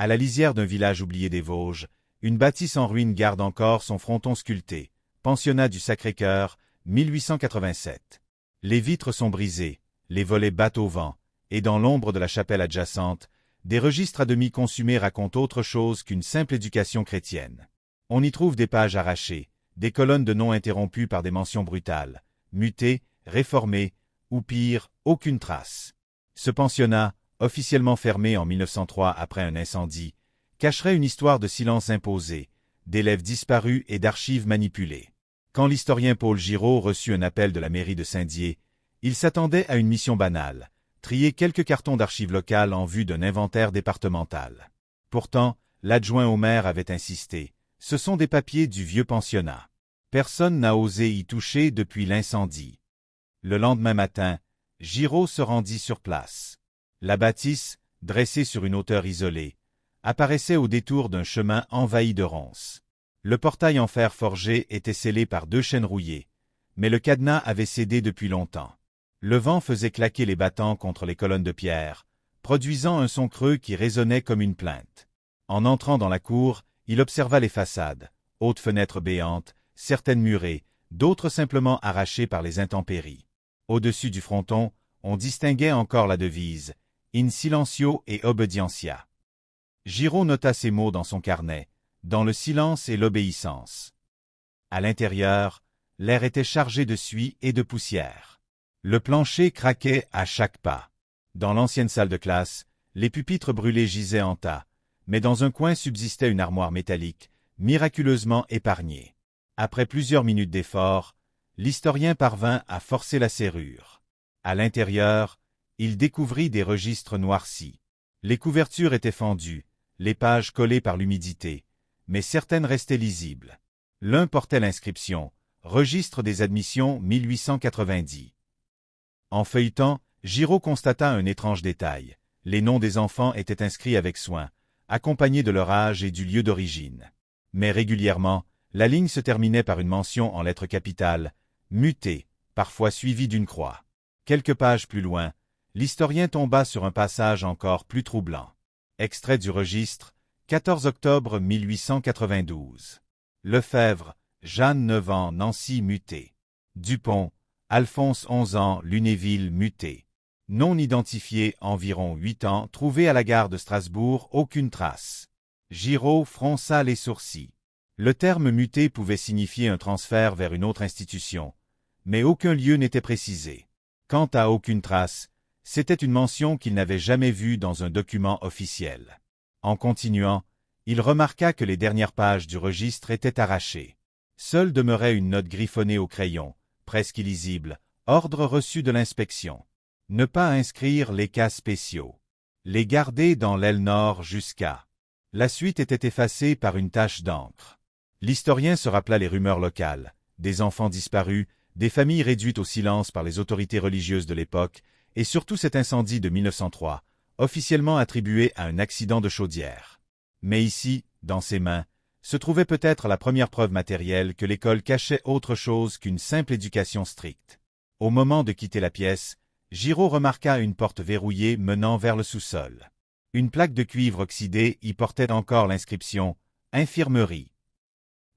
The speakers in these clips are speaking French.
À la lisière d'un village oublié des Vosges, une bâtisse en ruine garde encore son fronton sculpté. Pensionnat du Sacré-Cœur, 1887. Les vitres sont brisées, les volets battent au vent, et dans l'ombre de la chapelle adjacente, des registres à demi consumés racontent autre chose qu'une simple éducation chrétienne. On y trouve des pages arrachées, des colonnes de noms interrompues par des mentions brutales, mutés, réformés, ou pire, aucune trace. Ce pensionnat, officiellement fermé en 1903 après un incendie, cacherait une histoire de silence imposé, d'élèves disparus et d'archives manipulées. Quand l'historien Paul Giraud reçut un appel de la mairie de Saint-Dié, il s'attendait à une mission banale, trier quelques cartons d'archives locales en vue d'un inventaire départemental. Pourtant, l'adjoint au maire avait insisté, ce sont des papiers du vieux pensionnat. Personne n'a osé y toucher depuis l'incendie. Le lendemain matin, Giraud se rendit sur place. La bâtisse, dressée sur une hauteur isolée, apparaissait au détour d'un chemin envahi de ronces. Le portail en fer forgé était scellé par 2 chaînes rouillées, mais le cadenas avait cédé depuis longtemps. Le vent faisait claquer les battants contre les colonnes de pierre, produisant un son creux qui résonnait comme une plainte. En entrant dans la cour, il observa les façades, hautes fenêtres béantes, certaines murées, d'autres simplement arrachées par les intempéries. Au-dessus du fronton, on distinguait encore la devise « In silencio et obedientia ». Giraud nota ces mots dans son carnet, dans le silence et l'obéissance. À l'intérieur, l'air était chargé de suie et de poussière. Le plancher craquait à chaque pas. Dans l'ancienne salle de classe, les pupitres brûlés gisaient en tas, mais dans un coin subsistait une armoire métallique, miraculeusement épargnée. Après plusieurs minutes d'effort, l'historien parvint à forcer la serrure. À l'intérieur, il découvrit des registres noircis. Les couvertures étaient fendues, les pages collées par l'humidité, mais certaines restaient lisibles. L'un portait l'inscription « Registre des admissions 1890 ». En feuilletant, Giraud constata un étrange détail. Les noms des enfants étaient inscrits avec soin, accompagnés de leur âge et du lieu d'origine. Mais régulièrement, la ligne se terminait par une mention en lettres capitales, mutée, parfois suivie d'une croix. Quelques pages plus loin, l'historien tomba sur un passage encore plus troublant. Extrait du registre, 14 octobre 1892. Lefebvre, Jeanne 9 ans, Nancy mutée. Dupont, Alphonse 11 ans, Lunéville muté. Non identifié, environ 8 ans, trouvé à la gare de Strasbourg, aucune trace. Giraud fronça les sourcils. Le terme muté pouvait signifier un transfert vers une autre institution, mais aucun lieu n'était précisé. Quant à aucune trace, c'était une mention qu'il n'avait jamais vue dans un document officiel. En continuant, il remarqua que les dernières pages du registre étaient arrachées. Seule demeurait une note griffonnée au crayon, presque illisible, ordre reçu de l'inspection. Ne pas inscrire les cas spéciaux. Les garder dans l'aile nord jusqu'à. La suite était effacée par une tache d'encre. L'historien se rappela les rumeurs locales, des enfants disparus, des familles réduites au silence par les autorités religieuses de l'époque, et surtout cet incendie de 1903, officiellement attribué à un accident de chaudière. Mais ici, dans ses mains, se trouvait peut-être la première preuve matérielle que l'école cachait autre chose qu'une simple éducation stricte. Au moment de quitter la pièce, Giraud remarqua une porte verrouillée menant vers le sous-sol. Une plaque de cuivre oxydé y portait encore l'inscription « Infirmerie ».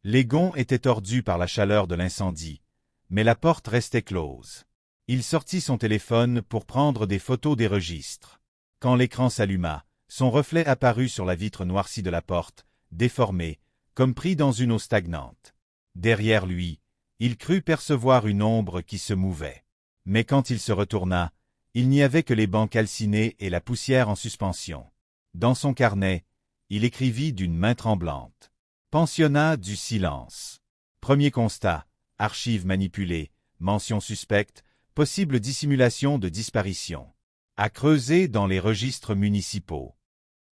Les gonds étaient tordus par la chaleur de l'incendie, mais la porte restait close. Il sortit son téléphone pour prendre des photos des registres. Quand l'écran s'alluma, son reflet apparut sur la vitre noircie de la porte, déformée, comme pris dans une eau stagnante. Derrière lui, il crut percevoir une ombre qui se mouvait. Mais quand il se retourna, il n'y avait que les bancs calcinés et la poussière en suspension. Dans son carnet, il écrivit d'une main tremblante. Pensionnat du silence. Premier constat, archives manipulées, mentions suspectes, possible dissimulation de disparition. À creuser dans les registres municipaux.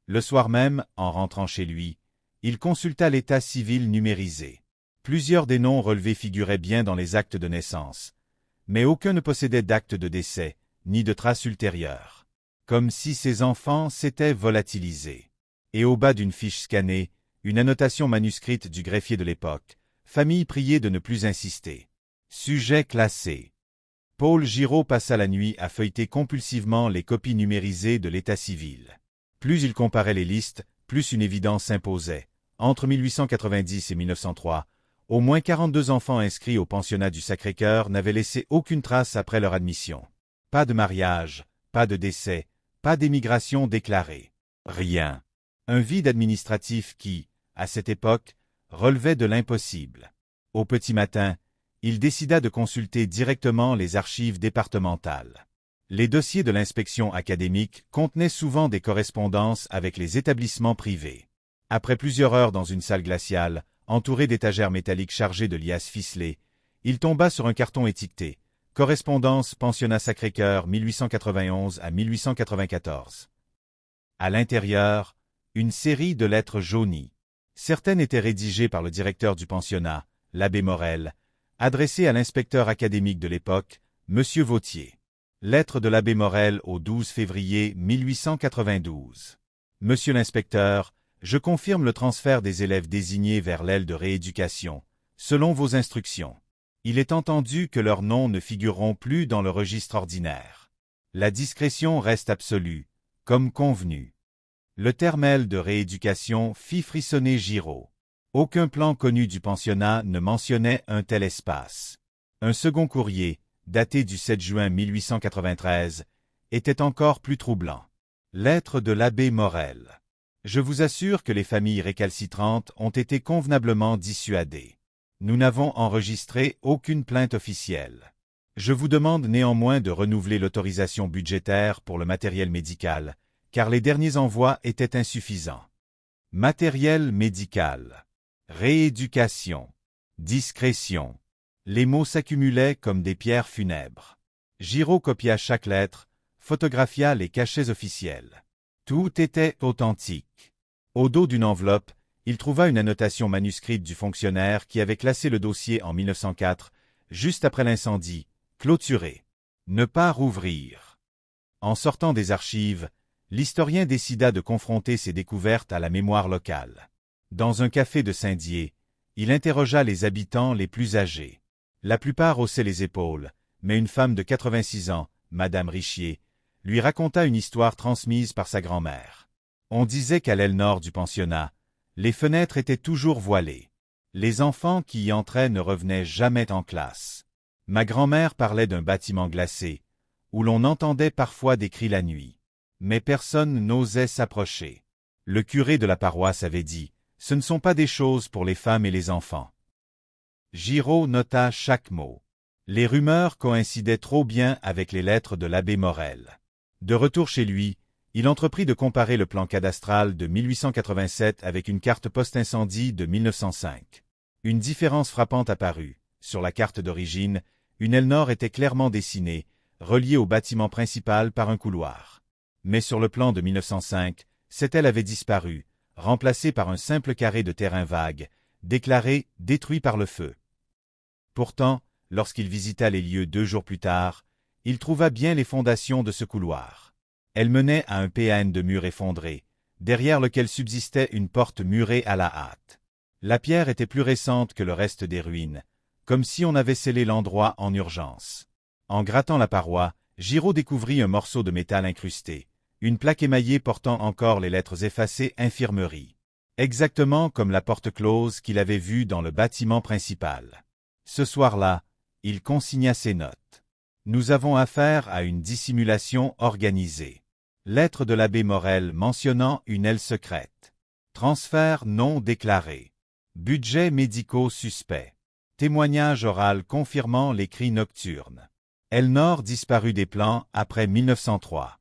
Le soir même, en rentrant chez lui, il consulta l'état civil numérisé. Plusieurs des noms relevés figuraient bien dans les actes de naissance, mais aucun ne possédait d'acte de décès, ni de traces ultérieures. Comme si ces enfants s'étaient volatilisés. Et au bas d'une fiche scannée, une annotation manuscrite du greffier de l'époque, famille priée de ne plus insister. Sujet classé. Paul Giraud passa la nuit à feuilleter compulsivement les copies numérisées de l'état civil. Plus il comparait les listes, plus une évidence s'imposait. Entre 1890 et 1903, au moins 42 enfants inscrits au pensionnat du Sacré-Cœur n'avaient laissé aucune trace après leur admission. Pas de mariage, pas de décès, pas d'émigration déclarée. Rien. Un vide administratif qui, à cette époque, relevait de l'impossible. Au petit matin, il décida de consulter directement les archives départementales. Les dossiers de l'inspection académique contenaient souvent des correspondances avec les établissements privés. Après plusieurs heures dans une salle glaciale, entourée d'étagères métalliques chargées de liasses ficelées, il tomba sur un carton étiqueté « Correspondance Pensionnat Sacré-Cœur 1891 à 1894 ». À l'intérieur, une série de lettres jaunies. Certaines étaient rédigées par le directeur du pensionnat, l'abbé Morel, adressées à l'inspecteur académique de l'époque, M. Vautier. Lettre de l'abbé Morel au 12 février 1892. Monsieur l'inspecteur, je confirme le transfert des élèves désignés vers l'aile de rééducation, selon vos instructions. Il est entendu que leurs noms ne figureront plus dans le registre ordinaire. La discrétion reste absolue, comme convenu. Le termel de rééducation fit frissonner Giraud. Aucun plan connu du pensionnat ne mentionnait un tel espace. Un second courrier, daté du 7 juin 1893, était encore plus troublant. Lettre de l'abbé Morel. Je vous assure que les familles récalcitrantes ont été convenablement dissuadées. Nous n'avons enregistré aucune plainte officielle. Je vous demande néanmoins de renouveler l'autorisation budgétaire pour le matériel médical, car les derniers envois étaient insuffisants. Matériel médical. Rééducation. Discrétion. Les mots s'accumulaient comme des pierres funèbres. Giraud copia chaque lettre, photographia les cachets officiels. Tout était authentique. Au dos d'une enveloppe, il trouva une annotation manuscrite du fonctionnaire qui avait classé le dossier en 1904, juste après l'incendie, clôturé. Ne pas rouvrir. En sortant des archives, l'historien décida de confronter ses découvertes à la mémoire locale. Dans un café de Saint-Dié, il interrogea les habitants les plus âgés. La plupart haussaient les épaules, mais une femme de 86 ans, Madame Richier, lui raconta une histoire transmise par sa grand-mère. On disait qu'à l'aile nord du pensionnat, les fenêtres étaient toujours voilées. Les enfants qui y entraient ne revenaient jamais en classe. Ma grand-mère parlait d'un bâtiment glacé, où l'on entendait parfois des cris la nuit. Mais personne n'osait s'approcher. Le curé de la paroisse avait dit « Ce ne sont pas des choses pour les femmes et les enfants ». Giraud nota chaque mot. Les rumeurs coïncidaient trop bien avec les lettres de l'abbé Morel. De retour chez lui, il entreprit de comparer le plan cadastral de 1887 avec une carte post-incendie de 1905. Une différence frappante apparut. Sur la carte d'origine, une aile nord était clairement dessinée, reliée au bâtiment principal par un couloir. Mais sur le plan de 1905, cette aile avait disparu, remplacée par un simple carré de terrain vague, déclaré « détruit par le feu ». Pourtant, lorsqu'il visita les lieux 2 jours plus tard, il trouva bien les fondations de ce couloir. Elles menaient à un PN de mur effondré, derrière lequel subsistait une porte murée à la hâte. La pierre était plus récente que le reste des ruines, comme si on avait scellé l'endroit en urgence. En grattant la paroi, Giraud découvrit un morceau de métal incrusté, une plaque émaillée portant encore les lettres effacées « Infirmerie », exactement comme la porte close qu'il avait vue dans le bâtiment principal. Ce soir-là, il consigna ses notes. Nous avons affaire à une dissimulation organisée. Lettre de l'abbé Morel mentionnant une aile secrète. Transfert non déclaré. Budget médicaux suspect. Témoignage oral confirmant les cris nocturnes. Aile nord disparut des plans après 1903.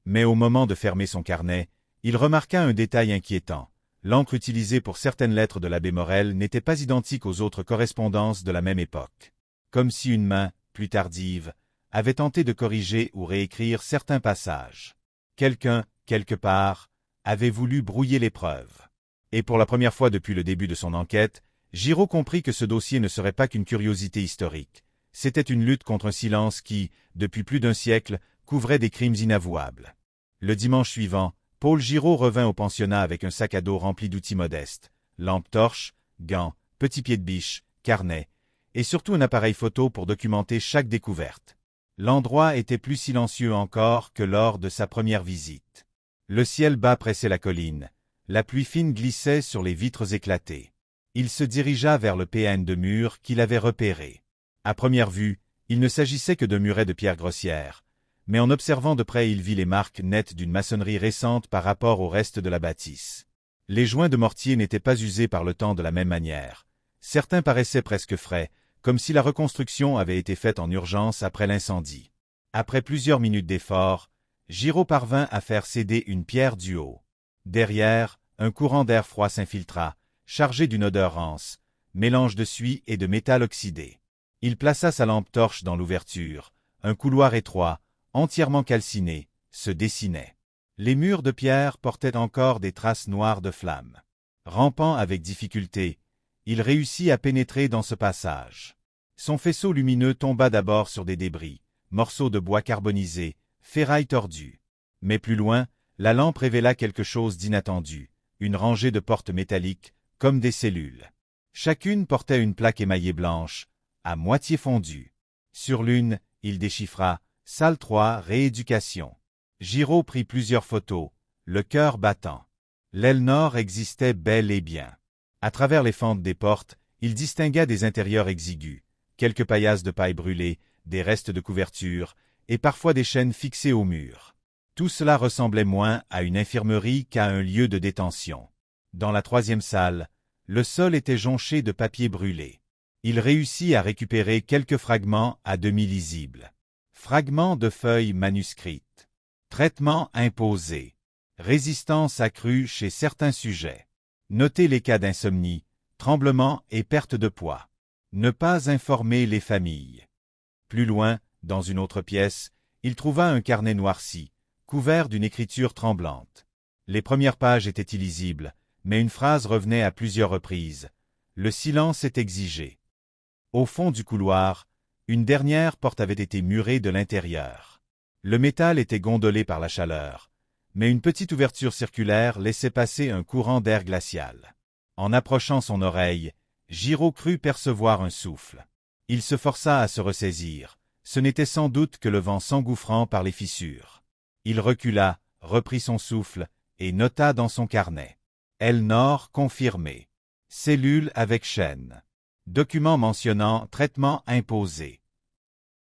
Mais au moment de fermer son carnet, il remarqua un détail inquiétant. L'encre utilisée pour certaines lettres de l'abbé Morel n'était pas identique aux autres correspondances de la même époque. Comme si une main, plus tardive, avait tenté de corriger ou réécrire certains passages. Quelqu'un, quelque part, avait voulu brouiller les preuves. Et pour la première fois depuis le début de son enquête, Giraud comprit que ce dossier ne serait pas qu'une curiosité historique. C'était une lutte contre un silence qui, depuis plus d'un siècle, couvrait des crimes inavouables. Le dimanche suivant, Paul Giraud revint au pensionnat avec un sac à dos rempli d'outils modestes, lampe torche, gants, petits pieds de biche, carnet, et surtout un appareil photo pour documenter chaque découverte. L'endroit était plus silencieux encore que lors de sa première visite. Le ciel bas pressait la colline, La pluie fine glissait sur les vitres éclatées. Il se dirigea vers le PN de mur qu'il avait repéré. À première vue, il ne s'agissait que de murets de pierre grossière, mais en observant de près il vit les marques nettes d'une maçonnerie récente par rapport au reste de la bâtisse. Les joints de mortier n'étaient pas usés par le temps de la même manière. Certains paraissaient presque frais, comme si la reconstruction avait été faite en urgence après l'incendie. Après plusieurs minutes d'effort, Giraud parvint à faire céder une pierre du haut. Derrière, un courant d'air froid s'infiltra, chargé d'une odeur rance, mélange de suie et de métal oxydé. Il plaça sa lampe torche dans l'ouverture. Un couloir étroit, entièrement calciné, se dessinait. Les murs de pierre portaient encore des traces noires de flammes. Rampant avec difficulté, il réussit à pénétrer dans ce passage. Son faisceau lumineux tomba d'abord sur des débris, morceaux de bois carbonisé, ferraille tordue. Mais plus loin, la lampe révéla quelque chose d'inattendu, une rangée de portes métalliques, comme des cellules. Chacune portait une plaque émaillée blanche, à moitié fondue. Sur l'une, il déchiffra « Salle 3, rééducation ». Giraud prit plusieurs photos, le cœur battant. L'aile nord existait bel et bien. À travers les fentes des portes, il distingua des intérieurs exigus, quelques paillasses de paille brûlée, des restes de couverture, et parfois des chaînes fixées au mur. Tout cela ressemblait moins à une infirmerie qu'à un lieu de détention. Dans la troisième salle, le sol était jonché de papier brûlé. Il réussit à récupérer quelques fragments à demi lisibles. Fragments de feuilles manuscrites. Traitement imposé. Résistance accrue chez certains sujets. Noter les cas d'insomnie, tremblement et perte de poids. Ne pas informer les familles. Plus loin, dans une autre pièce, il trouva un carnet noirci, couvert d'une écriture tremblante. Les premières pages étaient illisibles, mais une phrase revenait à plusieurs reprises. Le silence est exigé. Au fond du couloir, une dernière porte avait été murée de l'intérieur. Le métal était gondolé par la chaleur, mais une petite ouverture circulaire laissait passer un courant d'air glacial. En approchant son oreille, Giraud crut percevoir un souffle. Il se força à se ressaisir. Ce n'était sans doute que le vent s'engouffrant par les fissures. Il recula, reprit son souffle, et nota dans son carnet. Aile nord confirmé. Cellule avec chaîne. Document mentionnant traitement imposé.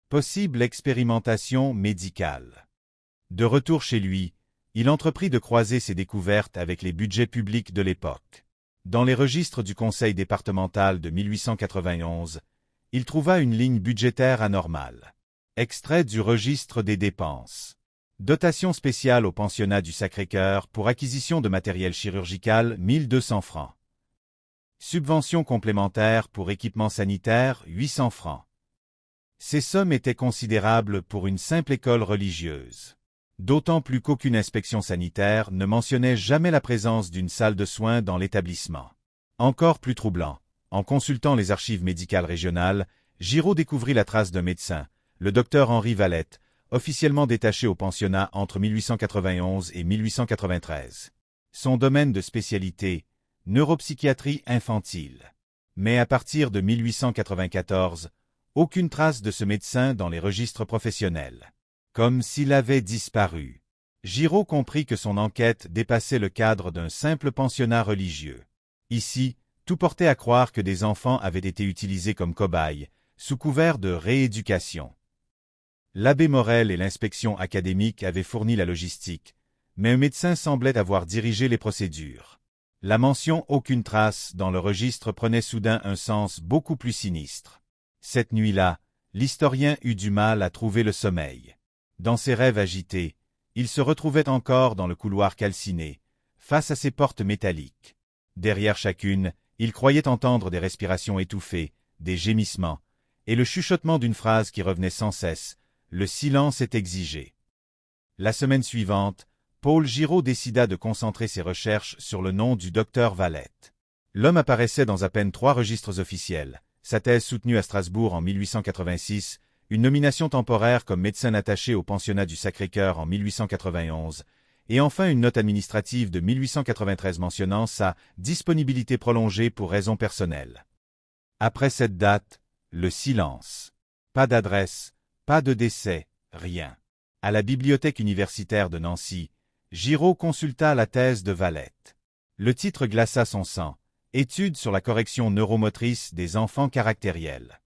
Possible expérimentation médicale. De retour chez lui, il entreprit de croiser ses découvertes avec les budgets publics de l'époque. Dans les registres du Conseil départemental de 1891, il trouva une ligne budgétaire anormale. Extrait du registre des dépenses. Dotation spéciale au pensionnat du Sacré-Cœur pour acquisition de matériel chirurgical 1200 francs. Subvention complémentaire pour équipement sanitaire 800 francs. Ces sommes étaient considérables pour une simple école religieuse. D'autant plus qu'aucune inspection sanitaire ne mentionnait jamais la présence d'une salle de soins dans l'établissement. Encore plus troublant, en consultant les archives médicales régionales, Giraud découvrit la trace d'un médecin, le docteur Henri Valette, officiellement détaché au pensionnat entre 1891 et 1893. Son domaine de spécialité, neuropsychiatrie infantile. Mais à partir de 1894, aucune trace de ce médecin dans les registres professionnels. Comme s'il avait disparu. Giraud comprit que son enquête dépassait le cadre d'un simple pensionnat religieux. Ici, tout portait à croire que des enfants avaient été utilisés comme cobayes, sous couvert de rééducation. L'abbé Morel et l'inspection académique avaient fourni la logistique, mais un médecin semblait avoir dirigé les procédures. La mention « aucune trace » dans le registre prenait soudain un sens beaucoup plus sinistre. Cette nuit-là, l'historien eut du mal à trouver le sommeil. Dans ses rêves agités, il se retrouvait encore dans le couloir calciné, face à ses portes métalliques. Derrière chacune, il croyait entendre des respirations étouffées, des gémissements, et le chuchotement d'une phrase qui revenait sans cesse. Le silence est exigé. La semaine suivante, Paul Giraud décida de concentrer ses recherches sur le nom du docteur Valette. L'homme apparaissait dans à peine 3 registres officiels, sa thèse soutenue à Strasbourg en 1886, une nomination temporaire comme médecin attaché au pensionnat du Sacré-Cœur en 1891, et enfin une note administrative de 1893 mentionnant sa disponibilité prolongée pour raisons personnelles. Après cette date, le silence. Pas d'adresse, pas de décès, rien. À la bibliothèque universitaire de Nancy, Giraud consulta la thèse de Valette. Le titre glaça son sang. Étude sur la correction neuromotrice des enfants caractériels.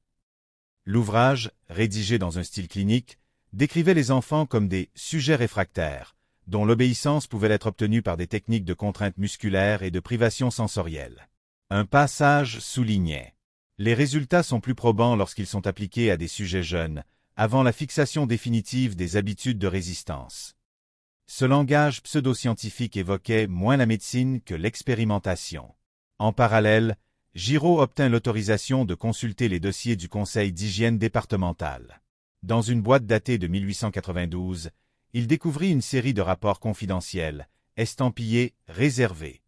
L'ouvrage, rédigé dans un style clinique, décrivait les enfants comme des sujets réfractaires, dont l'obéissance pouvait être obtenue par des techniques de contrainte musculaire et de privation sensorielle. Un passage soulignait: les résultats sont plus probants lorsqu'ils sont appliqués à des sujets jeunes, avant la fixation définitive des habitudes de résistance. Ce langage pseudo-scientifique évoquait moins la médecine que l'expérimentation. En parallèle, Giraud obtint l'autorisation de consulter les dossiers du Conseil d'hygiène départemental. Dans une boîte datée de 1892, il découvrit une série de rapports confidentiels, estampillés « réservés ».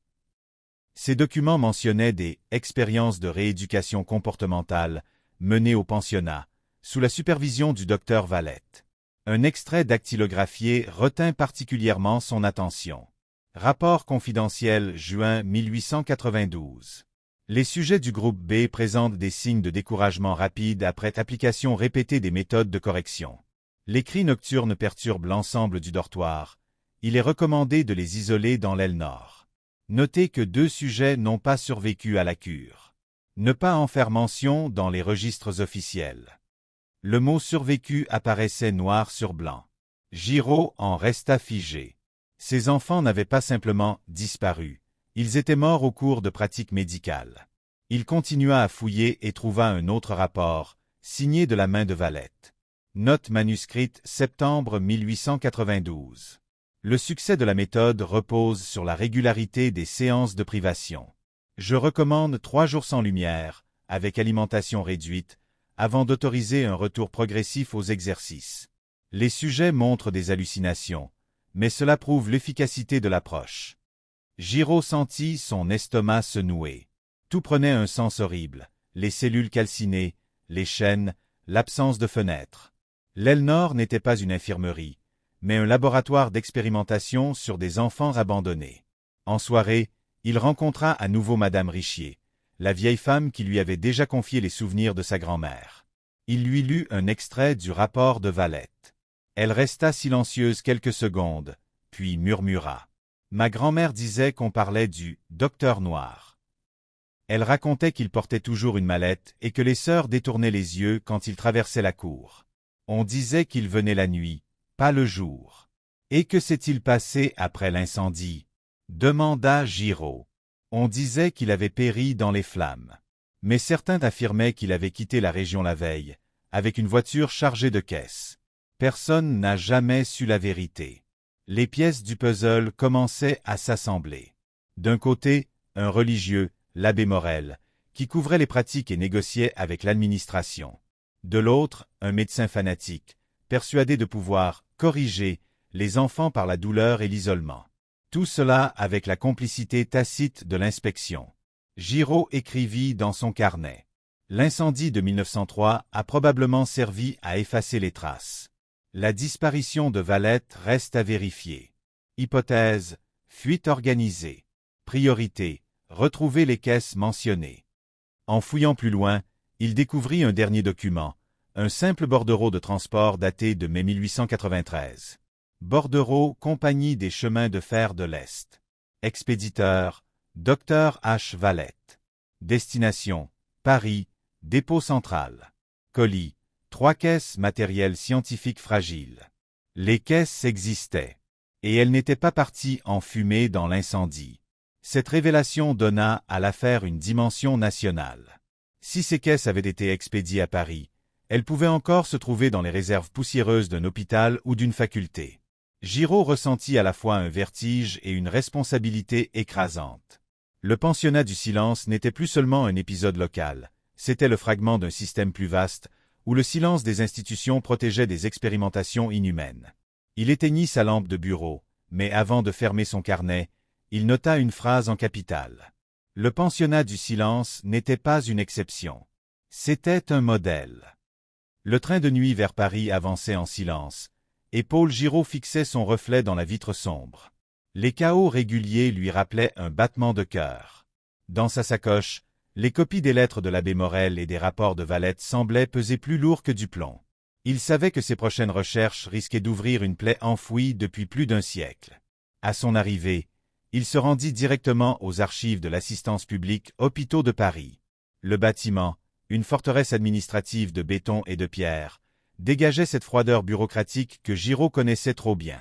Ces documents mentionnaient des « expériences de rééducation comportementale » menées au pensionnat, sous la supervision du docteur Valette. Un extrait dactylographié retint particulièrement son attention. Rapport confidentiel, juin 1892. Les sujets du groupe B présentent des signes de découragement rapide après application répétée des méthodes de correction. Les cris nocturnes perturbent l'ensemble du dortoir. Il est recommandé de les isoler dans l'aile nord. Notez que 2 sujets n'ont pas survécu à la cure. Ne pas en faire mention dans les registres officiels. Le mot survécu apparaissait noir sur blanc. Giraud en resta figé. Ces enfants n'avaient pas simplement disparu. Ils étaient morts au cours de pratiques médicales. Il continua à fouiller et trouva un autre rapport, signé de la main de Valette. Note manuscrite, septembre 1892. Le succès de la méthode repose sur la régularité des séances de privation. Je recommande 3 jours sans lumière, avec alimentation réduite, avant d'autoriser un retour progressif aux exercices. Les sujets montrent des hallucinations, mais cela prouve l'efficacité de l'approche. Giraud sentit son estomac se nouer. Tout prenait un sens horrible, les cellules calcinées, les chaînes, l'absence de fenêtres. L'aile nord n'était pas une infirmerie, mais un laboratoire d'expérimentation sur des enfants abandonnés. En soirée, il rencontra à nouveau Madame Richier, la vieille femme qui lui avait déjà confié les souvenirs de sa grand-mère. Il lui lut un extrait du rapport de Valette. Elle resta silencieuse quelques secondes, puis murmura. Ma grand-mère disait qu'on parlait du « docteur noir ». Elle racontait qu'il portait toujours une mallette et que les sœurs détournaient les yeux quand il traversait la cour. On disait qu'il venait la nuit, pas le jour. Et que s'est-il passé après l'incendie? Demanda Giraud. On disait qu'il avait péri dans les flammes. Mais certains affirmaient qu'il avait quitté la région la veille, avec une voiture chargée de caisses. Personne n'a jamais su la vérité. Les pièces du puzzle commençaient à s'assembler. D'un côté, un religieux, l'abbé Morel, qui couvrait les pratiques et négociait avec l'administration. De l'autre, un médecin fanatique, persuadé de pouvoir corriger les enfants par la douleur et l'isolement. Tout cela avec la complicité tacite de l'inspection. Giraud écrivit dans son carnet. L'incendie de 1903 a probablement servi à effacer les traces. La disparition de Valette reste à vérifier. Hypothèse, fuite organisée. Priorité, retrouver les caisses mentionnées. En fouillant plus loin, il découvrit un dernier document, un simple bordereau de transport daté de mai 1893. Bordereau, Compagnie des chemins de fer de l'Est. Expéditeur, Dr H. Valette. Destination, Paris, dépôt central. Colis, 3 caisses matériel scientifique fragile. Les caisses existaient. Et elles n'étaient pas parties en fumée dans l'incendie. Cette révélation donna à l'affaire une dimension nationale. Si ces caisses avaient été expédiées à Paris, elles pouvaient encore se trouver dans les réserves poussiéreuses d'un hôpital ou d'une faculté. Giraud ressentit à la fois un vertige et une responsabilité écrasante. Le pensionnat du silence n'était plus seulement un épisode local, c'était le fragment d'un système plus vaste, où le silence des institutions protégeait des expérimentations inhumaines. Il éteignit sa lampe de bureau, mais avant de fermer son carnet, il nota une phrase en capitale. Le pensionnat du silence n'était pas une exception. C'était un modèle. Le train de nuit vers Paris avançait en silence, et Paul Giraud fixait son reflet dans la vitre sombre. Les chaos réguliers lui rappelaient un battement de cœur. Dans sa sacoche, les copies des lettres de l'abbé Morel et des rapports de Valette semblaient peser plus lourd que du plomb. Il savait que ses prochaines recherches risquaient d'ouvrir une plaie enfouie depuis plus d'1 siècle. À son arrivée, Il se rendit directement aux archives de l'Assistance publique Hôpitaux de Paris. Le bâtiment, une forteresse administrative de béton et de pierre, dégageait cette froideur bureaucratique que Giraud connaissait trop bien.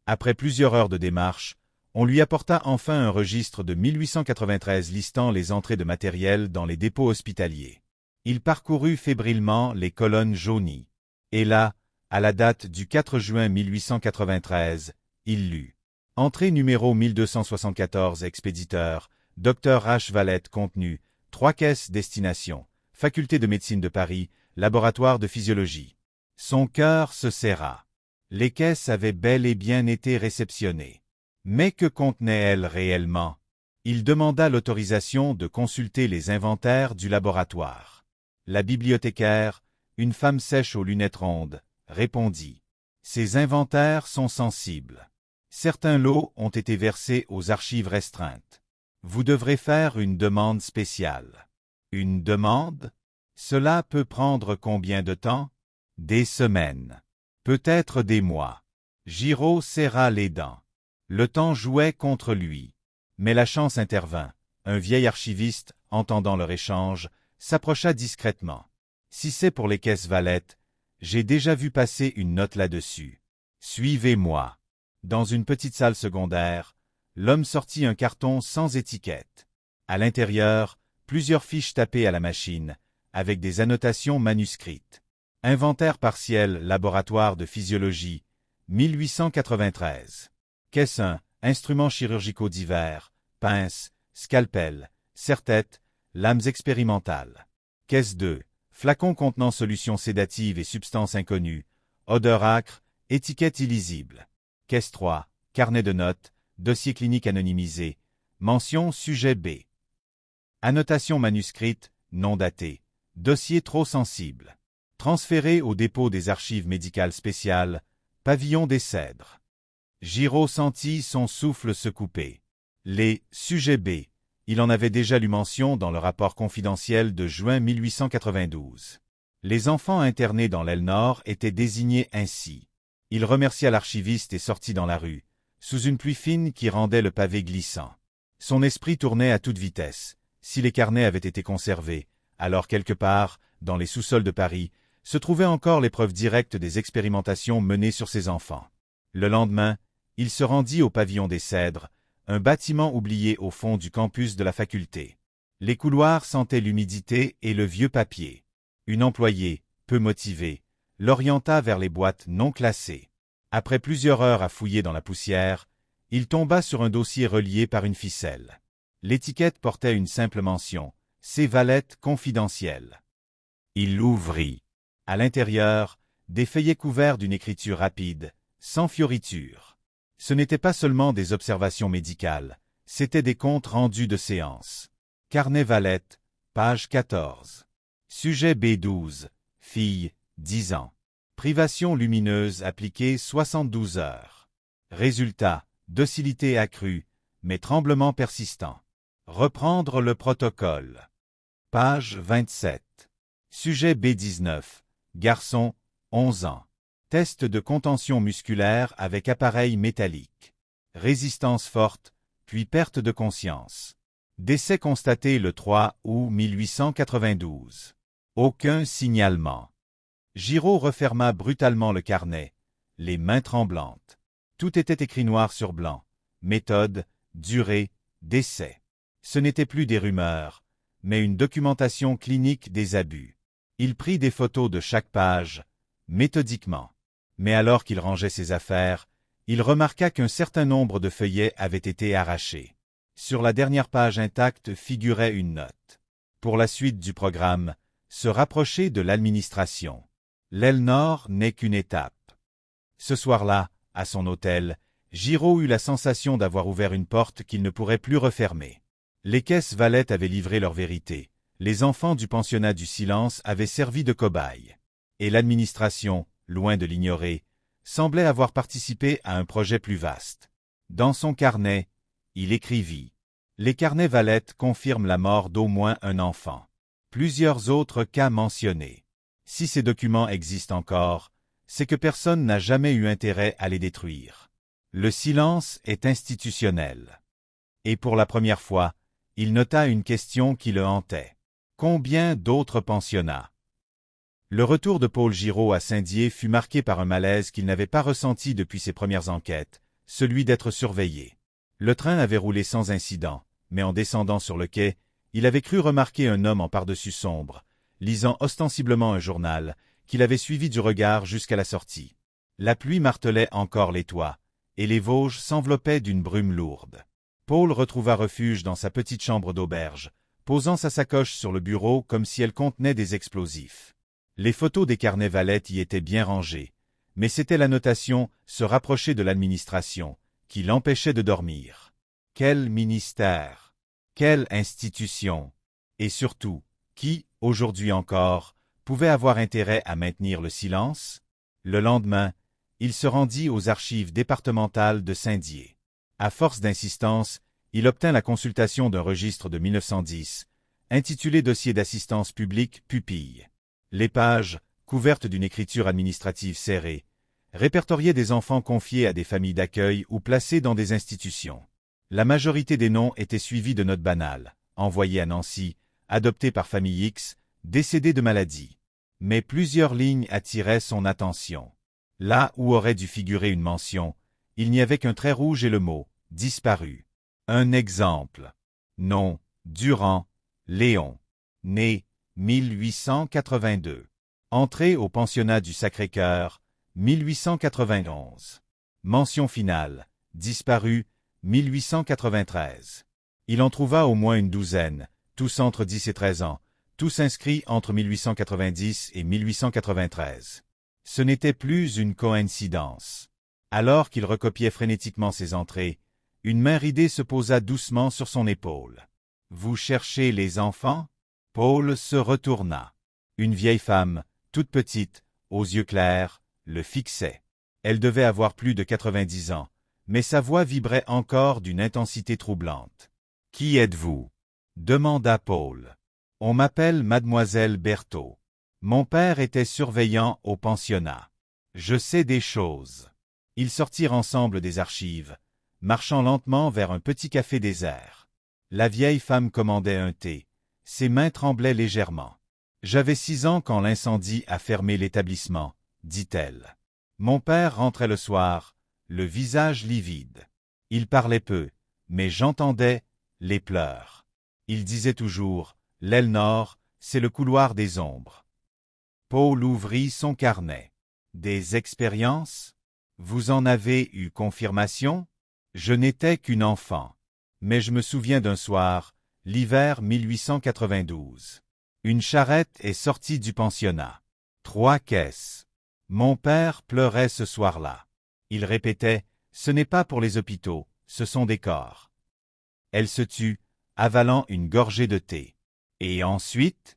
Après plusieurs heures de démarche, on lui apporta enfin un registre de 1893 listant les entrées de matériel dans les dépôts hospitaliers. Il parcourut fébrilement les colonnes jaunies. Et là, à la date du 4 juin 1893, il lut. Entrée numéro 1274 expéditeur, Dr H. Valette contenu, 3 caisses destination, Faculté de médecine de Paris, laboratoire de physiologie. Son cœur se serra. Les caisses avaient bel et bien été réceptionnées. Mais que contenaient-elles réellement? Il demanda l'autorisation de consulter les inventaires du laboratoire. La bibliothécaire, une femme sèche aux lunettes rondes, répondit. Ces inventaires sont sensibles. Certains lots ont été versés aux archives restreintes. Vous devrez faire une demande spéciale. Une demande? Cela peut prendre combien de temps? Des semaines. Peut-être des mois. Giraud serra les dents. Le temps jouait contre lui. Mais la chance intervint. Un vieil archiviste, entendant leur échange, s'approcha discrètement. Si c'est pour les caisses Valette, j'ai déjà vu passer une note là-dessus. Suivez-moi. Dans une petite salle secondaire, l'homme sortit un carton sans étiquette. À l'intérieur, plusieurs fiches tapées à la machine, avec des annotations manuscrites. Inventaire partiel, laboratoire de physiologie, 1893. Caisse 1, instruments chirurgicaux divers, pinces, scalpel, serre-tête, lames expérimentales. Caisse 2, flacon contenant solution sédative et substances inconnues, odeur âcre, étiquette illisible. Caisse 3, carnet de notes, dossier clinique anonymisé, mention sujet B. Annotation manuscrite, non datée, dossier trop sensible. Transféré au dépôt des archives médicales spéciales, pavillon des Cèdres. Giraud sentit son souffle se couper. Les sujets B, il en avait déjà lu mention dans le rapport confidentiel de juin 1892. Les enfants internés dans l'aile nord étaient désignés ainsi. Il remercia l'archiviste et sortit dans la rue, sous une pluie fine qui rendait le pavé glissant. Son esprit tournait à toute vitesse. Si les carnets avaient été conservés, alors quelque part, dans les sous-sols de Paris, se trouvaient encore les preuves directes des expérimentations menées sur ces enfants. Le lendemain, il se rendit au pavillon des Cèdres, un bâtiment oublié au fond du campus de la faculté. Les couloirs sentaient l'humidité et le vieux papier. Une employée, peu motivée, l'orienta vers les boîtes non classées. Après plusieurs heures à fouiller dans la poussière, il tomba sur un dossier relié par une ficelle. L'étiquette portait une simple mention, « C'est Valette confidentielle ». Il l'ouvrit. À l'intérieur, des feuillets couverts d'une écriture rapide, sans fioriture. Ce n'étaient pas seulement des observations médicales, c'étaient des comptes rendus de séance. Carnet Valette, page 14. Sujet B12, fille, 10 ans. Privation lumineuse appliquée 72 heures. Résultat, docilité accrue, mais tremblement persistant. Reprendre le protocole. Page 27. Sujet B19. Garçon, 11 ans. Test de contention musculaire avec appareil métallique. Résistance forte, puis perte de conscience. Décès constaté le 3 août 1892. Aucun signalement. Giraud referma brutalement le carnet, les mains tremblantes. Tout était écrit noir sur blanc. Méthode, durée, décès. Ce n'était plus des rumeurs, mais une documentation clinique des abus. Il prit des photos de chaque page, méthodiquement. Mais alors qu'il rangeait ses affaires, il remarqua qu'un certain nombre de feuillets avaient été arrachés. Sur la dernière page intacte figurait une note. Pour la suite du programme, se rapprocher de l'administration. L'aile nord n'est qu'une étape. Ce soir-là, à son hôtel, Giraud eut la sensation d'avoir ouvert une porte qu'il ne pourrait plus refermer. Les caisses Valette avaient livré leur vérité. Les enfants du pensionnat du silence avaient servi de cobayes. Et l'administration, loin de l'ignorer, semblait avoir participé à un projet plus vaste. Dans son carnet, il écrivit « Les carnets Valette confirment la mort d'au moins un enfant. Plusieurs autres cas mentionnés. Si ces documents existent encore, c'est que personne n'a jamais eu intérêt à les détruire. Le silence est institutionnel. Et pour la première fois, il nota une question qui le hantait. Combien d'autres pensionnats? Le retour de Paul Giraud à Saint-Dié fut marqué par un malaise qu'il n'avait pas ressenti depuis ses premières enquêtes, celui d'être surveillé. Le train avait roulé sans incident, mais en descendant sur le quai, il avait cru remarquer un homme en pardessus sombre, lisant ostensiblement un journal, qu'il avait suivi du regard jusqu'à la sortie. La pluie martelait encore les toits, et les Vosges s'enveloppaient d'une brume lourde. Paul retrouva refuge dans sa petite chambre d'auberge, posant sa sacoche sur le bureau comme si elle contenait des explosifs. Les photos des carnets Valette y étaient bien rangées, mais c'était la notation « se rapprocher de l'administration » qui l'empêchait de dormir. Quel ministère! Quelle institution! Et surtout, qui, aujourd'hui encore, pouvait avoir intérêt à maintenir le silence? Le lendemain, il se rendit aux archives départementales de Saint-Dié. À force d'insistance, il obtint la consultation d'un registre de 1910, intitulé Dossier d'assistance publique pupille. Les pages, couvertes d'une écriture administrative serrée, répertoriaient des enfants confiés à des familles d'accueil ou placés dans des institutions. La majorité des noms étaient suivis de notes banales, envoyées à Nancy, adoptés par famille X, décédés de maladie. Mais plusieurs lignes attiraient son attention. Là où aurait dû figurer une mention, il n'y avait qu'un trait rouge et le mot « disparu ». Un exemple. Nom, Durand, Léon. Né, 1882. Entrée au pensionnat du Sacré-Cœur, 1891. Mention finale. Disparu, 1893. Il en trouva au moins une douzaine, tous entre 10 et 13 ans, tous inscrits entre 1890 et 1893. Ce n'était plus une coïncidence. Alors qu'il recopiait frénétiquement ses entrées, une main ridée se posa doucement sur son épaule. « Vous cherchez les enfants ?» Paul se retourna. Une vieille femme, toute petite, aux yeux clairs, le fixait. Elle devait avoir plus de 90 ans, mais sa voix vibrait encore d'une intensité troublante. « Qui êtes-vous » demanda Paul. « On m'appelle Mademoiselle Berthaud. Mon père était surveillant au pensionnat. Je sais des choses. » Ils sortirent ensemble des archives, marchant lentement vers un petit café désert. La vieille femme commandait un thé. Ses mains tremblaient légèrement. « J'avais 6 ans quand l'incendie a fermé l'établissement, » dit-elle. Mon père rentrait le soir, le visage livide. Il parlait peu, mais j'entendais les pleurs. Il disait toujours « L'aile nord, c'est le couloir des ombres. » Paul ouvrit son carnet. « Des expériences? Vous en avez eu confirmation? Je n'étais qu'une enfant. Mais je me souviens d'un soir, l'hiver 1892. Une charrette est sortie du pensionnat. 3 caisses. Mon père pleurait ce soir-là. Il répétait « Ce n'est pas pour les hôpitaux, ce sont des corps. » Elle se tut, avalant une gorgée de thé. Et ensuite,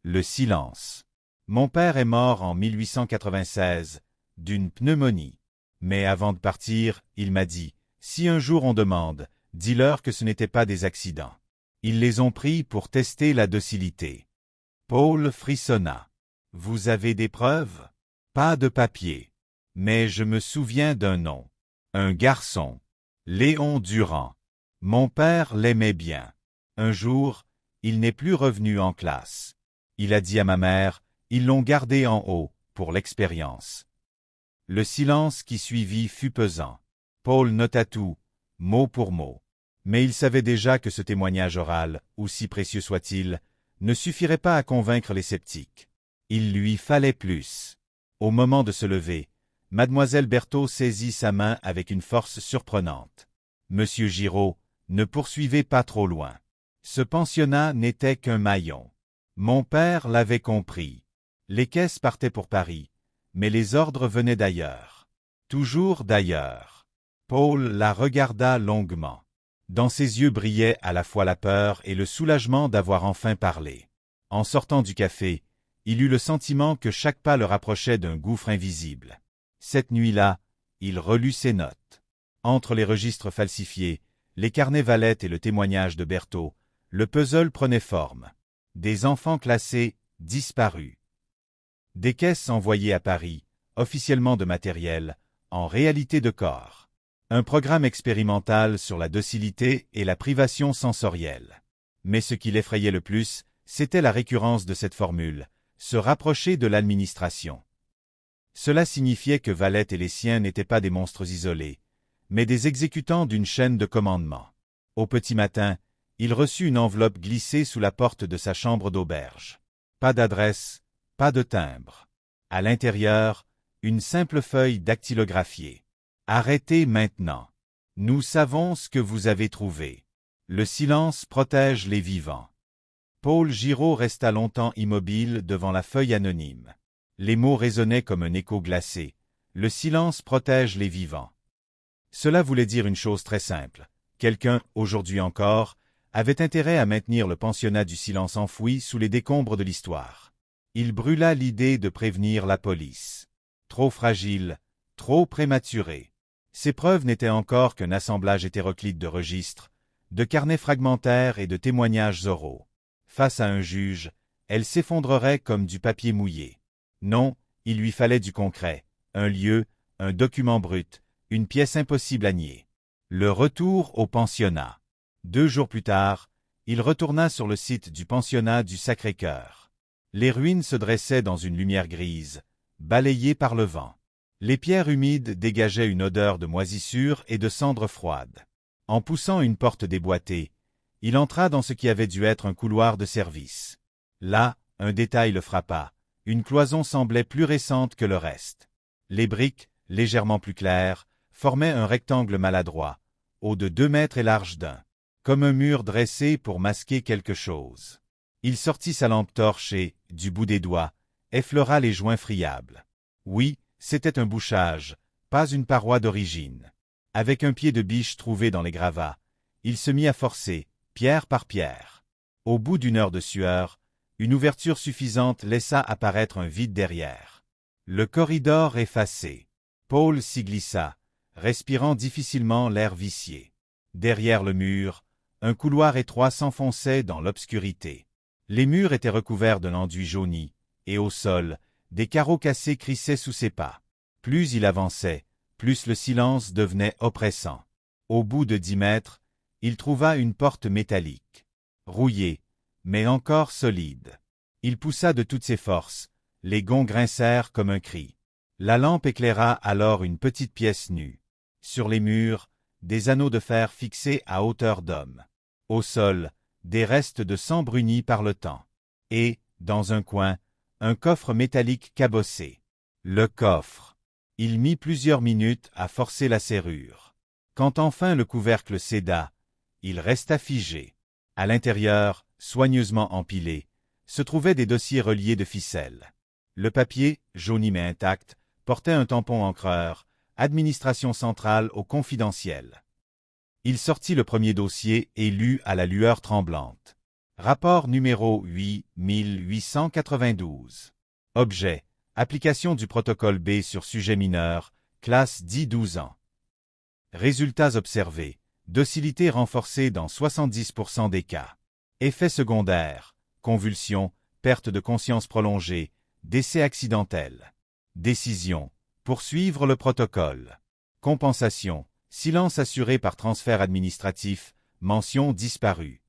le silence. Mon père est mort en 1896, d'une pneumonie. Mais avant de partir, il m'a dit « Si un jour on demande, dis-leur que ce n'était pas des accidents. » Ils les ont pris pour tester la docilité. Paul frissonna. « Vous avez des preuves? » Pas de papier. Mais je me souviens d'un nom. Un garçon. Léon Durand. Mon père l'aimait bien. Un jour, il n'est plus revenu en classe. Il a dit à ma mère, ils l'ont gardé en haut, pour l'expérience. Le silence qui suivit fut pesant. Paul nota tout, mot pour mot. Mais il savait déjà que ce témoignage oral, aussi précieux soit-il, ne suffirait pas à convaincre les sceptiques. Il lui fallait plus. Au moment de se lever, Mademoiselle Berthaud saisit sa main avec une force surprenante. « Monsieur Giraud, ne poursuivez pas trop loin. Ce pensionnat n'était qu'un maillon. Mon père l'avait compris. Les caisses partaient pour Paris, mais les ordres venaient d'ailleurs. Toujours d'ailleurs. » Paul la regarda longuement. Dans ses yeux brillait à la fois la peur et le soulagement d'avoir enfin parlé. En sortant du café, il eut le sentiment que chaque pas le rapprochait d'un gouffre invisible. Cette nuit-là, il relut ses notes. Entre les registres falsifiés, les carnets Valette et le témoignage de Berthaud, le puzzle prenait forme. Des enfants classés disparus. Des caisses envoyées à Paris, officiellement de matériel, en réalité de corps. Un programme expérimental sur la docilité et la privation sensorielle. Mais ce qui l'effrayait le plus, c'était la récurrence de cette formule, se rapprocher de l'administration. Cela signifiait que Valette et les siens n'étaient pas des monstres isolés, mais des exécutants d'une chaîne de commandement. Au petit matin, il reçut une enveloppe glissée sous la porte de sa chambre d'auberge. Pas d'adresse, pas de timbre. À l'intérieur, une simple feuille dactylographiée. Arrêtez maintenant. Nous savons ce que vous avez trouvé. Le silence protège les vivants. Paul Giraud resta longtemps immobile devant la feuille anonyme. Les mots résonnaient comme un écho glacé. Le silence protège les vivants. Cela voulait dire une chose très simple. Quelqu'un, aujourd'hui encore, avait intérêt à maintenir le pensionnat du silence enfoui sous les décombres de l'histoire. Il brûla l'idée de prévenir la police. Trop fragile, trop prématuré. Ces preuves n'étaient encore qu'un assemblage hétéroclite de registres, de carnets fragmentaires et de témoignages oraux. Face à un juge, elles s'effondreraient comme du papier mouillé. Non, il lui fallait du concret, un lieu, un document brut, une pièce impossible à nier. Le retour au pensionnat. 2 jours plus tard, il retourna sur le site du pensionnat du Sacré-Cœur. Les ruines se dressaient dans une lumière grise, balayées par le vent. Les pierres humides dégageaient une odeur de moisissure et de cendres froides. En poussant une porte déboîtée, il entra dans ce qui avait dû être un couloir de service. Là, un détail le frappa. Une cloison semblait plus récente que le reste. Les briques, légèrement plus claires, formaient un rectangle maladroit, haut de 2 mètres et large d'1, comme un mur dressé pour masquer quelque chose. Il sortit sa lampe torche et, du bout des doigts, effleura les joints friables. Oui, c'était un bouchage, pas une paroi d'origine. Avec un pied de biche trouvé dans les gravats, il se mit à forcer, pierre par pierre. Au bout d'1 heure de sueur, une ouverture suffisante laissa apparaître un vide derrière. Le corridor effacé. Paul s'y glissa, respirant difficilement l'air vicié. Derrière le mur, un couloir étroit s'enfonçait dans l'obscurité. Les murs étaient recouverts d'un enduit jauni, et au sol, des carreaux cassés crissaient sous ses pas. Plus il avançait, plus le silence devenait oppressant. Au bout de 10 mètres, il trouva une porte métallique. Rouillée, mais encore solide. Il poussa de toutes ses forces. Les gonds grincèrent comme un cri. La lampe éclaira alors une petite pièce nue. Sur les murs, des anneaux de fer fixés à hauteur d'homme. Au sol, des restes de sang bruni par le temps. Et, dans un coin, un coffre métallique cabossé. Le coffre. Il mit plusieurs minutes à forcer la serrure. Quand enfin le couvercle céda, il resta figé. À l'intérieur, soigneusement empilés, se trouvaient des dossiers reliés de ficelles. Le papier, jauni mais intact, portait un tampon encreur, Administration centrale au confidentiel. Il sortit le premier dossier et lut à la lueur tremblante. Rapport numéro 8892. Objet. Application du protocole B sur sujet mineur, classe 10-12 ans. Résultats observés. Docilité renforcée dans 70% des cas. Effets secondaires. Convulsions, perte de conscience prolongée, décès accidentel. Décision. Poursuivre le protocole. Compensation. Silence assuré par transfert administratif. Mention disparue.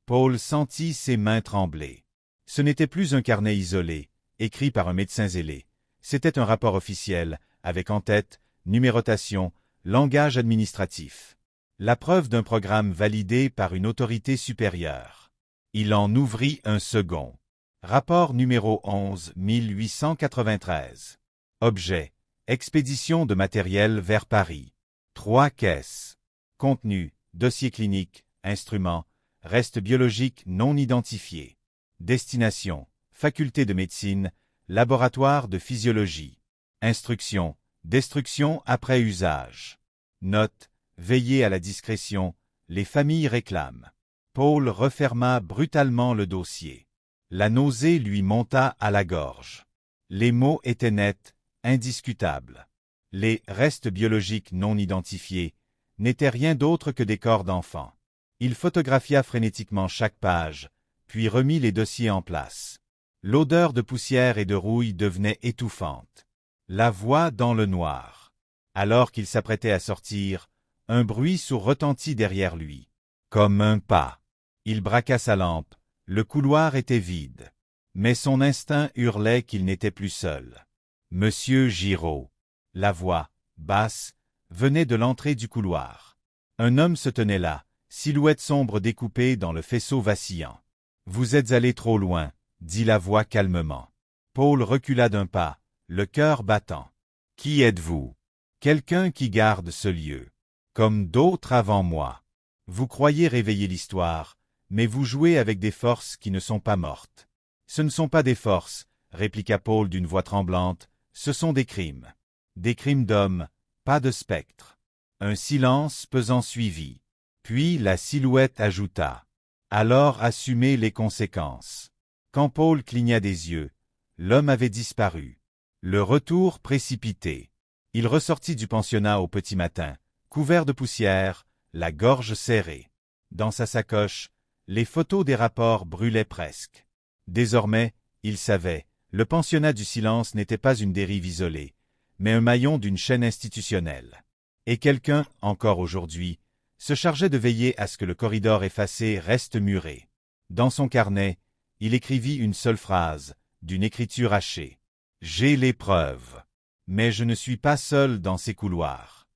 Paul sentit ses mains trembler. Ce n'était plus un carnet isolé, écrit par un médecin zélé. C'était un rapport officiel, avec en tête, numérotation, langage administratif. La preuve d'un programme validé par une autorité supérieure. Il en ouvrit un second. Rapport numéro 11-1893. Objet. Expédition de matériel vers Paris. 3 caisses. Contenu. Dossier clinique. Instruments. Restes biologiques non identifiés. Destination. Faculté de médecine. Laboratoire de physiologie. Instruction. Destruction après usage. Note. Veillez à la discrétion. Les familles réclament. Paul referma brutalement le dossier. La nausée lui monta à la gorge. Les mots étaient nets, indiscutables. Les restes biologiques non identifiés n'étaient rien d'autre que des corps d'enfants. Il photographia frénétiquement chaque page, puis remit les dossiers en place. L'odeur de poussière et de rouille devenait étouffante. La voix dans le noir. Alors qu'il s'apprêtait à sortir, un bruit sourd retentit derrière lui. Comme un pas. Il braqua sa lampe. Le couloir était vide. Mais son instinct hurlait qu'il n'était plus seul. Monsieur Giraud. La voix, basse, venait de l'entrée du couloir. Un homme se tenait là, silhouette sombre découpée dans le faisceau vacillant. « Vous êtes allé trop loin », dit la voix calmement. Paul recula d'un pas, le cœur battant. « Qui êtes-vous » ? « Quelqu'un qui garde ce lieu. Comme d'autres avant moi. Vous croyez réveiller l'histoire, mais vous jouez avec des forces qui ne sont pas mortes. »« Ce ne sont pas des forces, » répliqua Paul d'une voix tremblante, « ce sont des crimes. Des crimes d'hommes, pas de spectres. » Un silence pesant suivit. Puis la silhouette ajouta. « Alors assumez les conséquences. » Quand Paul cligna des yeux, l'homme avait disparu. Le retour précipité. Il ressortit du pensionnat au petit matin, couvert de poussière, la gorge serrée. Dans sa sacoche, les photos des rapports brûlaient presque. Désormais, il savait, le pensionnat du silence n'était pas une dérive isolée, mais un maillon d'une chaîne institutionnelle. Et quelqu'un, encore aujourd'hui, se chargeait de veiller à ce que le corridor effacé reste muré. Dans son carnet, il écrivit une seule phrase, d'une écriture hachée. « J'ai les preuves. Mais je ne suis pas seul dans ces couloirs. »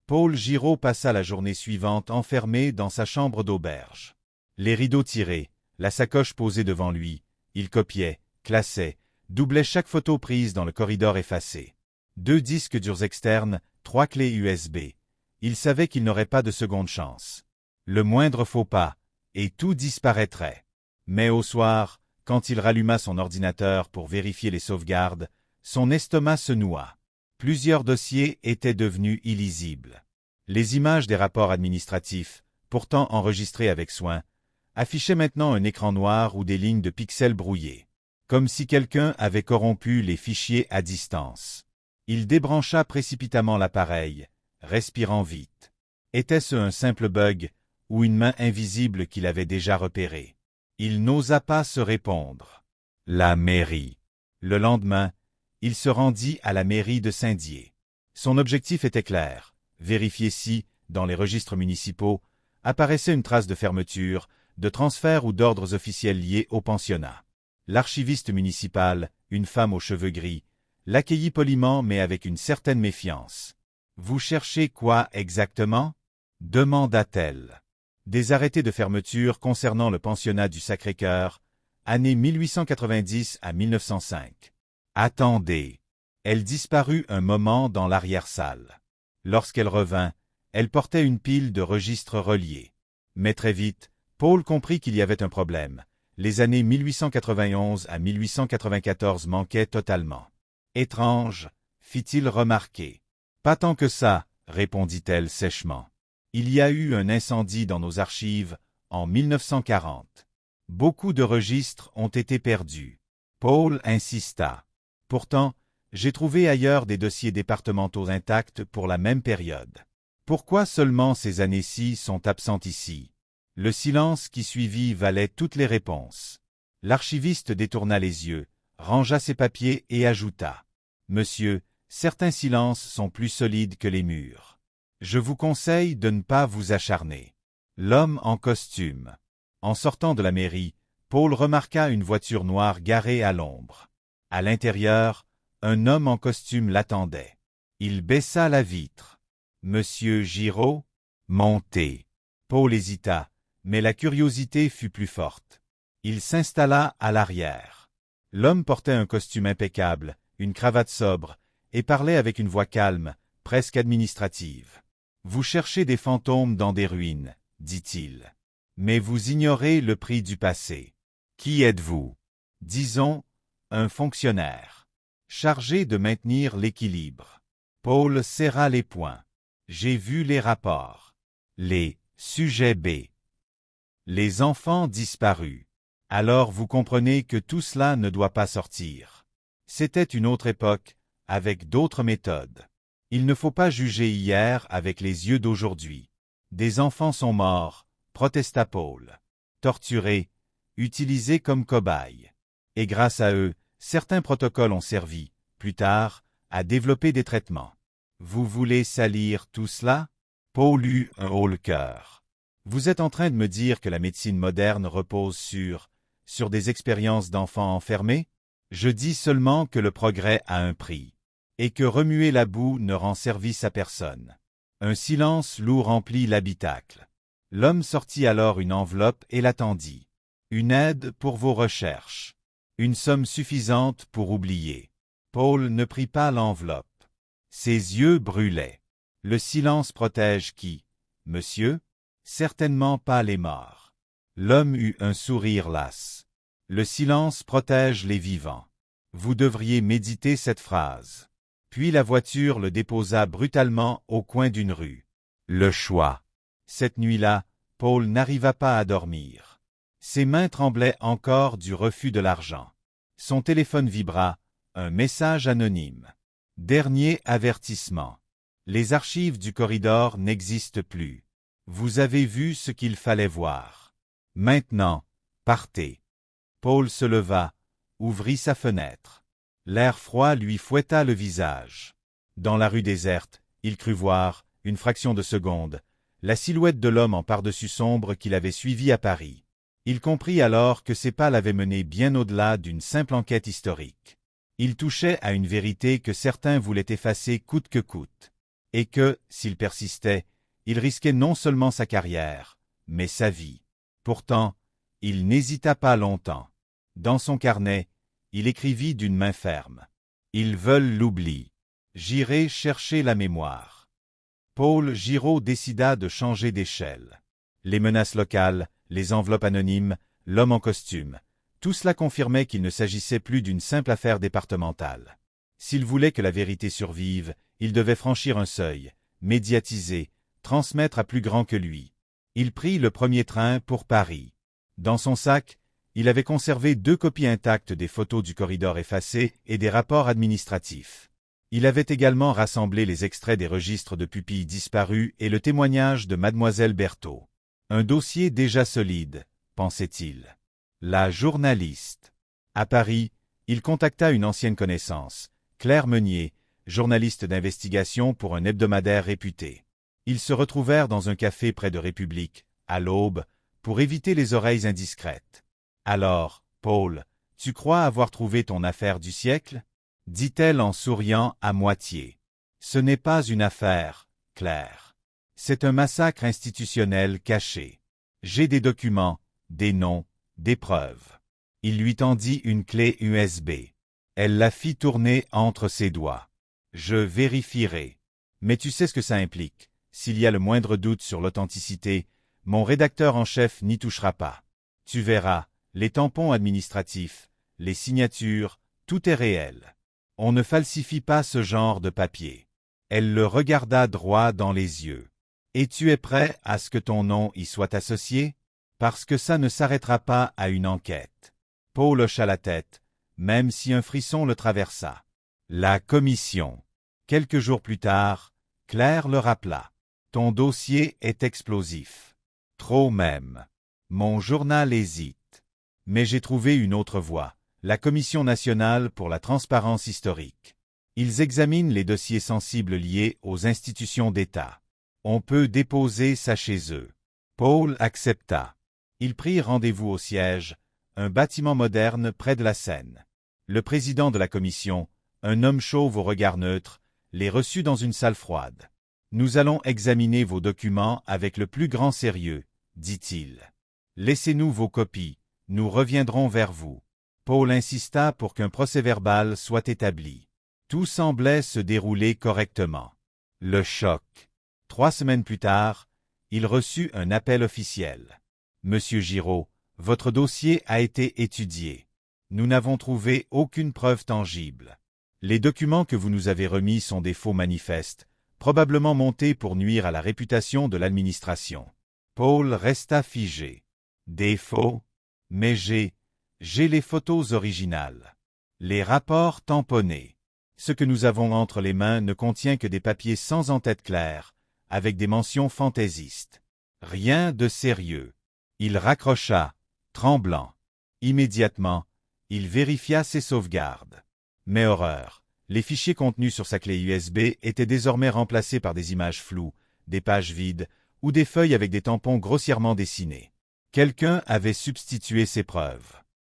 Paul Giraud passa la journée suivante enfermé dans sa chambre d'auberge. Les rideaux tirés, la sacoche posée devant lui, il copiait, classait, doublait chaque photo prise dans le corridor effacé. 2 disques durs externes, 3 clés USB. Il savait qu'il n'aurait pas de seconde chance. Le moindre faux pas, et tout disparaîtrait. Mais au soir, quand il ralluma son ordinateur pour vérifier les sauvegardes, son estomac se noua. Plusieurs dossiers étaient devenus illisibles. Les images des rapports administratifs, pourtant enregistrés avec soin, affichaient maintenant un écran noir ou des lignes de pixels brouillés. Comme si quelqu'un avait corrompu les fichiers à distance. Il débrancha précipitamment l'appareil, respirant vite. Était-ce un simple bug ou une main invisible qu'il avait déjà repérée? Il n'osa pas se répondre. La mairie. Le lendemain, il se rendit à la mairie de Saint-Dié. Son objectif était clair, vérifier si, dans les registres municipaux, apparaissait une trace de fermeture, de transfert ou d'ordres officiels liés au pensionnat. L'archiviste municipal, une femme aux cheveux gris, l'accueillit poliment mais avec une certaine méfiance. « Vous cherchez quoi exactement ?» demanda-t-elle. « Des arrêtés de fermeture concernant le pensionnat du Sacré-Cœur, années 1890 à 1905. » Attendez. Elle disparut un moment dans l'arrière-salle. Lorsqu'elle revint, elle portait une pile de registres reliés. Mais très vite, Paul comprit qu'il y avait un problème. Les années 1891 à 1894 manquaient totalement. « Étrange, fit-il remarquer. »« Pas tant que ça, répondit-elle sèchement. Il y a eu un incendie dans nos archives en 1940. Beaucoup de registres ont été perdus. » Paul insista. Pourtant, j'ai trouvé ailleurs des dossiers départementaux intacts pour la même période. Pourquoi seulement ces années-ci sont absentes ici? Le silence qui suivit valait toutes les réponses. L'archiviste détourna les yeux, rangea ses papiers et ajouta. « Monsieur, certains silences sont plus solides que les murs. Je vous conseille de ne pas vous acharner. » L'homme en costume. En sortant de la mairie, Paul remarqua une voiture noire garée à l'ombre. À l'intérieur, un homme en costume l'attendait. Il baissa la vitre. « Monsieur Giraud ?» ?»« Montez. » Paul hésita, mais la curiosité fut plus forte. Il s'installa à l'arrière. L'homme portait un costume impeccable, une cravate sobre, et parlait avec une voix calme, presque administrative. « Vous cherchez des fantômes dans des ruines, » dit-il. « Mais vous ignorez le prix du passé. Qui êtes-vous ? » « Disons, un fonctionnaire. Chargé de maintenir l'équilibre. » Paul serra les poings. « J'ai vu les rapports. Les sujets B. Les enfants disparus. Alors vous comprenez que tout cela ne doit pas sortir. C'était une autre époque, avec d'autres méthodes. Il ne faut pas juger hier avec les yeux d'aujourd'hui. Des enfants sont morts, protesta Paul. Torturés, utilisés comme cobayes. Et grâce à eux, certains protocoles ont servi, plus tard, à développer des traitements. Vous voulez salir tout cela? Paul eut un haut-le-cœur. Vous êtes en train de me dire que la médecine moderne repose sur des expériences d'enfants enfermés? Je dis seulement que le progrès a un prix, et que remuer la boue ne rend service à personne. Un silence lourd remplit l'habitacle. L'homme sortit alors une enveloppe et l'attendit. Une aide pour vos recherches. Une somme suffisante pour oublier. Paul ne prit pas l'enveloppe. Ses yeux brûlaient. Le silence protège qui, monsieur? Certainement pas les morts. L'homme eut un sourire las. Le silence protège les vivants. Vous devriez méditer cette phrase. Puis la voiture le déposa brutalement au coin d'une rue. Le choix. Cette nuit-là, Paul n'arriva pas à dormir. Ses mains tremblaient encore du refus de l'argent. Son téléphone vibra, un message anonyme. Dernier avertissement. Les archives du corridor n'existent plus. Vous avez vu ce qu'il fallait voir. Maintenant, partez. Paul se leva, ouvrit sa fenêtre. L'air froid lui fouetta le visage. Dans la rue déserte, il crut voir, une fraction de seconde, la silhouette de l'homme en pardessus sombre qu'il avait suivi à Paris. Il comprit alors que ses pas l'avaient mené bien au-delà d'une simple enquête historique. Il touchait à une vérité que certains voulaient effacer coûte que coûte, et que, s'il persistait, il risquait non seulement sa carrière, mais sa vie. Pourtant, il n'hésita pas longtemps. Dans son carnet, il écrivit d'une main ferme. « Ils veulent l'oubli. J'irai chercher la mémoire. » Paul Giraud décida de changer d'échelle. Les menaces locales, les enveloppes anonymes, l'homme en costume, tout cela confirmait qu'il ne s'agissait plus d'une simple affaire départementale. S'il voulait que la vérité survive, il devait franchir un seuil, médiatiser, transmettre à plus grand que lui. Il prit le premier train pour Paris. Dans son sac, il avait conservé 2 copies intactes des photos du corridor effacées et des rapports administratifs. Il avait également rassemblé les extraits des registres de pupilles disparues et le témoignage de mademoiselle Berthaud. Un dossier déjà solide, pensait-il. La journaliste. À Paris, il contacta une ancienne connaissance, Claire Meunier, journaliste d'investigation pour un hebdomadaire réputé. Ils se retrouvèrent dans un café près de République, à l'aube, pour éviter les oreilles indiscrètes. « Alors, Paul, tu crois avoir trouvé ton affaire du siècle ?» dit-elle en souriant à moitié. « Ce n'est pas une affaire, Claire. C'est un massacre institutionnel caché. J'ai des documents, des noms, des preuves. » Il lui tendit une clé USB. Elle la fit tourner entre ses doigts. « Je vérifierai. Mais tu sais ce que ça implique. S'il y a le moindre doute sur l'authenticité, mon rédacteur en chef n'y touchera pas. Tu verras, les tampons administratifs, les signatures, tout est réel. On ne falsifie pas ce genre de papier. » Elle le regarda droit dans les yeux. « Et tu es prêt à ce que ton nom y soit associé? Parce que ça ne s'arrêtera pas à une enquête. » Paul hocha la tête, même si un frisson le traversa. La commission. Quelques jours plus tard, Claire le rappela. « Ton dossier est explosif. Trop même. Mon journal hésite. Mais j'ai trouvé une autre voie, la Commission nationale pour la transparence historique. Ils examinent les dossiers sensibles liés aux institutions d'État. On peut déposer ça chez eux. » Paul accepta. Ils prirent rendez-vous au siège, un bâtiment moderne près de la Seine. Le président de la commission, un homme chauve au regard neutre, les reçut dans une salle froide. « Nous allons examiner vos documents avec le plus grand sérieux, » dit-il. « Laissez-nous vos copies, nous reviendrons vers vous. » Paul insista pour qu'un procès-verbal soit établi. Tout semblait se dérouler correctement. Le choc. 3 semaines plus tard, il reçut un appel officiel. « Monsieur Giraud, votre dossier a été étudié. Nous n'avons trouvé aucune preuve tangible. Les documents que vous nous avez remis sont des faux manifestes, probablement montés pour nuire à la réputation de l'administration. » Paul resta figé. « Des faux? Mais j'ai les photos originales. Les rapports tamponnés. Ce que nous avons entre les mains ne contient que des papiers sans en-tête claire, avec des mentions fantaisistes. Rien de sérieux. » Il raccrocha, tremblant. Immédiatement, il vérifia ses sauvegardes. Mais horreur, Les fichiers contenus sur sa clé USB étaient désormais remplacés par des images floues, des pages vides ou des feuilles avec des tampons grossièrement dessinés. Quelqu'un avait substitué ses preuves.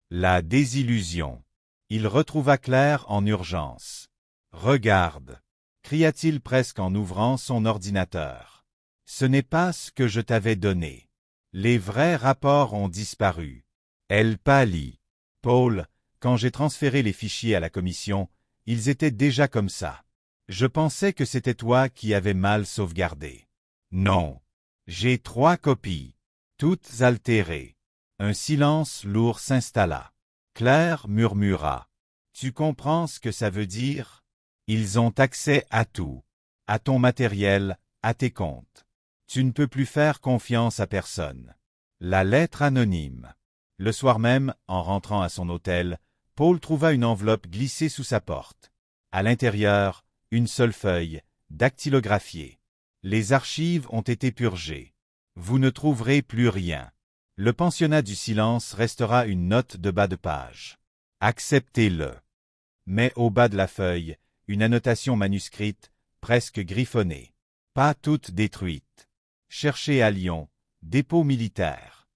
La désillusion. Il retrouva Claire en urgence. « Regarde » cria-t-il presque en ouvrant son ordinateur. « Ce n'est pas ce que je t'avais donné. Les vrais rapports ont disparu. » Elle pâlit. « Paul, quand j'ai transféré les fichiers à la commission, ils étaient déjà comme ça. Je pensais que c'était toi qui avais mal sauvegardé. » « Non. J'ai 3 copies. Toutes altérées. » Un silence lourd s'installa. Claire murmura. « Tu comprends ce que ça veut dire? Ils ont accès à tout. À ton matériel, à tes comptes. Tu ne peux plus faire confiance à personne. » La lettre anonyme. Le soir même, en rentrant à son hôtel, Paul trouva une enveloppe glissée sous sa porte. À l'intérieur, une seule feuille, dactylographiée. Les archives ont été purgées. Vous ne trouverez plus rien. Le pensionnat du silence restera une note de bas de page. Acceptez-le. Mais au bas de la feuille, une annotation manuscrite, presque griffonnée. Pas toute détruite. Cherchez à Lyon, dépôt militaire.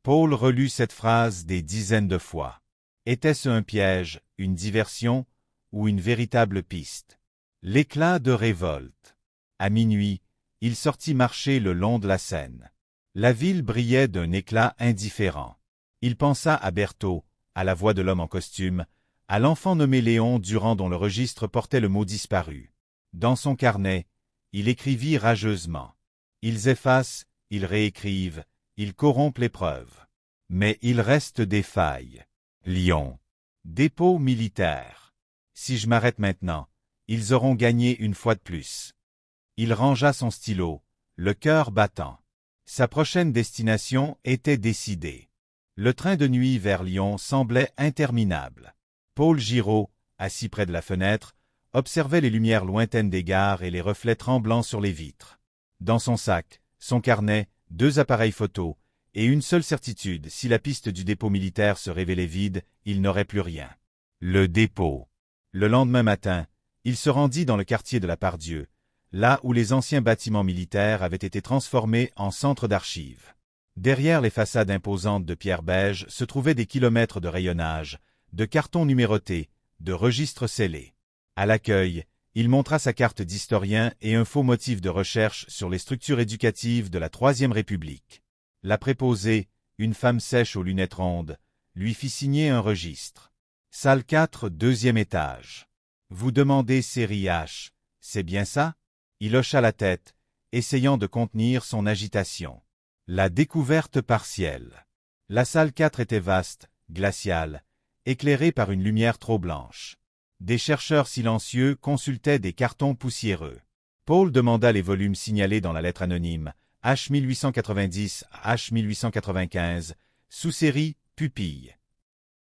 Paul relut cette phrase des dizaines de fois. Était-ce un piège, une diversion ou une véritable piste? L'éclat de révolte. À minuit, il sortit marcher le long de la Seine. La ville brillait d'un éclat indifférent. Il pensa à Berthaud, à la voix de l'homme en costume, à l'enfant nommé Léon Durand dont le registre portait le mot disparu. Dans son carnet, il écrivit rageusement. Ils effacent, ils réécrivent, ils corrompent les preuves. Mais il reste des failles. Lyon. Dépôt militaire. Si je m'arrête maintenant, ils auront gagné une fois de plus. Il rangea son stylo, le cœur battant. Sa prochaine destination était décidée. Le train de nuit vers Lyon semblait interminable. Paul Giraud, assis près de la fenêtre, observait les lumières lointaines des gares et les reflets tremblants sur les vitres. Dans son sac, son carnet, 2 appareils photo, et une seule certitude, si la piste du dépôt militaire se révélait vide, il n'aurait plus rien. Le dépôt. Le lendemain matin, il se rendit dans le quartier de la Part-Dieu, là où les anciens bâtiments militaires avaient été transformés en centre d'archives. Derrière les façades imposantes de pierre beige se trouvaient des kilomètres de rayonnage, de cartons numérotés, de registres scellés. À l'accueil, il montra sa carte d'historien et un faux motif de recherche sur les structures éducatives de la Troisième République. La préposée, une femme sèche aux lunettes rondes, lui fit signer un registre. Salle 4, 2e étage. Vous demandez série H, c'est bien ça? Il hocha la tête, essayant de contenir son agitation. La découverte partielle. La salle 4 était vaste, glaciale, éclairée par une lumière trop blanche. Des chercheurs silencieux consultaient des cartons poussiéreux. Paul demanda les volumes signalés dans la lettre anonyme, H 1890, H 1895, sous-série Pupille.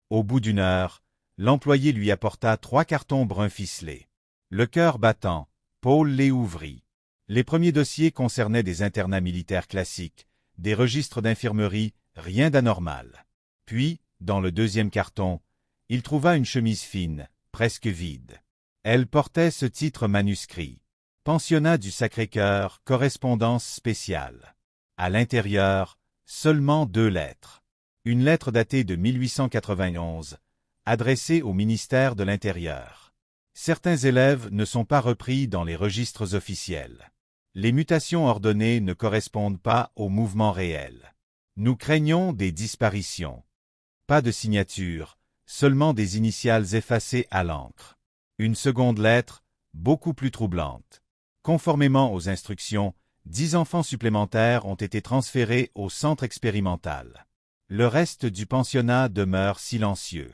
Au bout d'une heure, l'employé lui apporta 3 cartons bruns ficelés. Le cœur battant, Paul les ouvrit. Les premiers dossiers concernaient des internats militaires classiques, des registres d'infirmerie, rien d'anormal. Puis, dans le 2e carton, il trouva une chemise fine, presque vide. Elle portait ce titre manuscrit. Pensionnat du Sacré-Cœur, correspondance spéciale. À l'intérieur, seulement 2 lettres. Une lettre datée de 1891, adressée au ministère de l'Intérieur. Certains élèves ne sont pas repris dans les registres officiels. Les mutations ordonnées ne correspondent pas au mouvement réel. Nous craignons des disparitions. Pas de signature, seulement des initiales effacées à l'encre. Une seconde lettre, beaucoup plus troublante. Conformément aux instructions, 10 enfants supplémentaires ont été transférés au centre expérimental. Le reste du pensionnat demeure silencieux.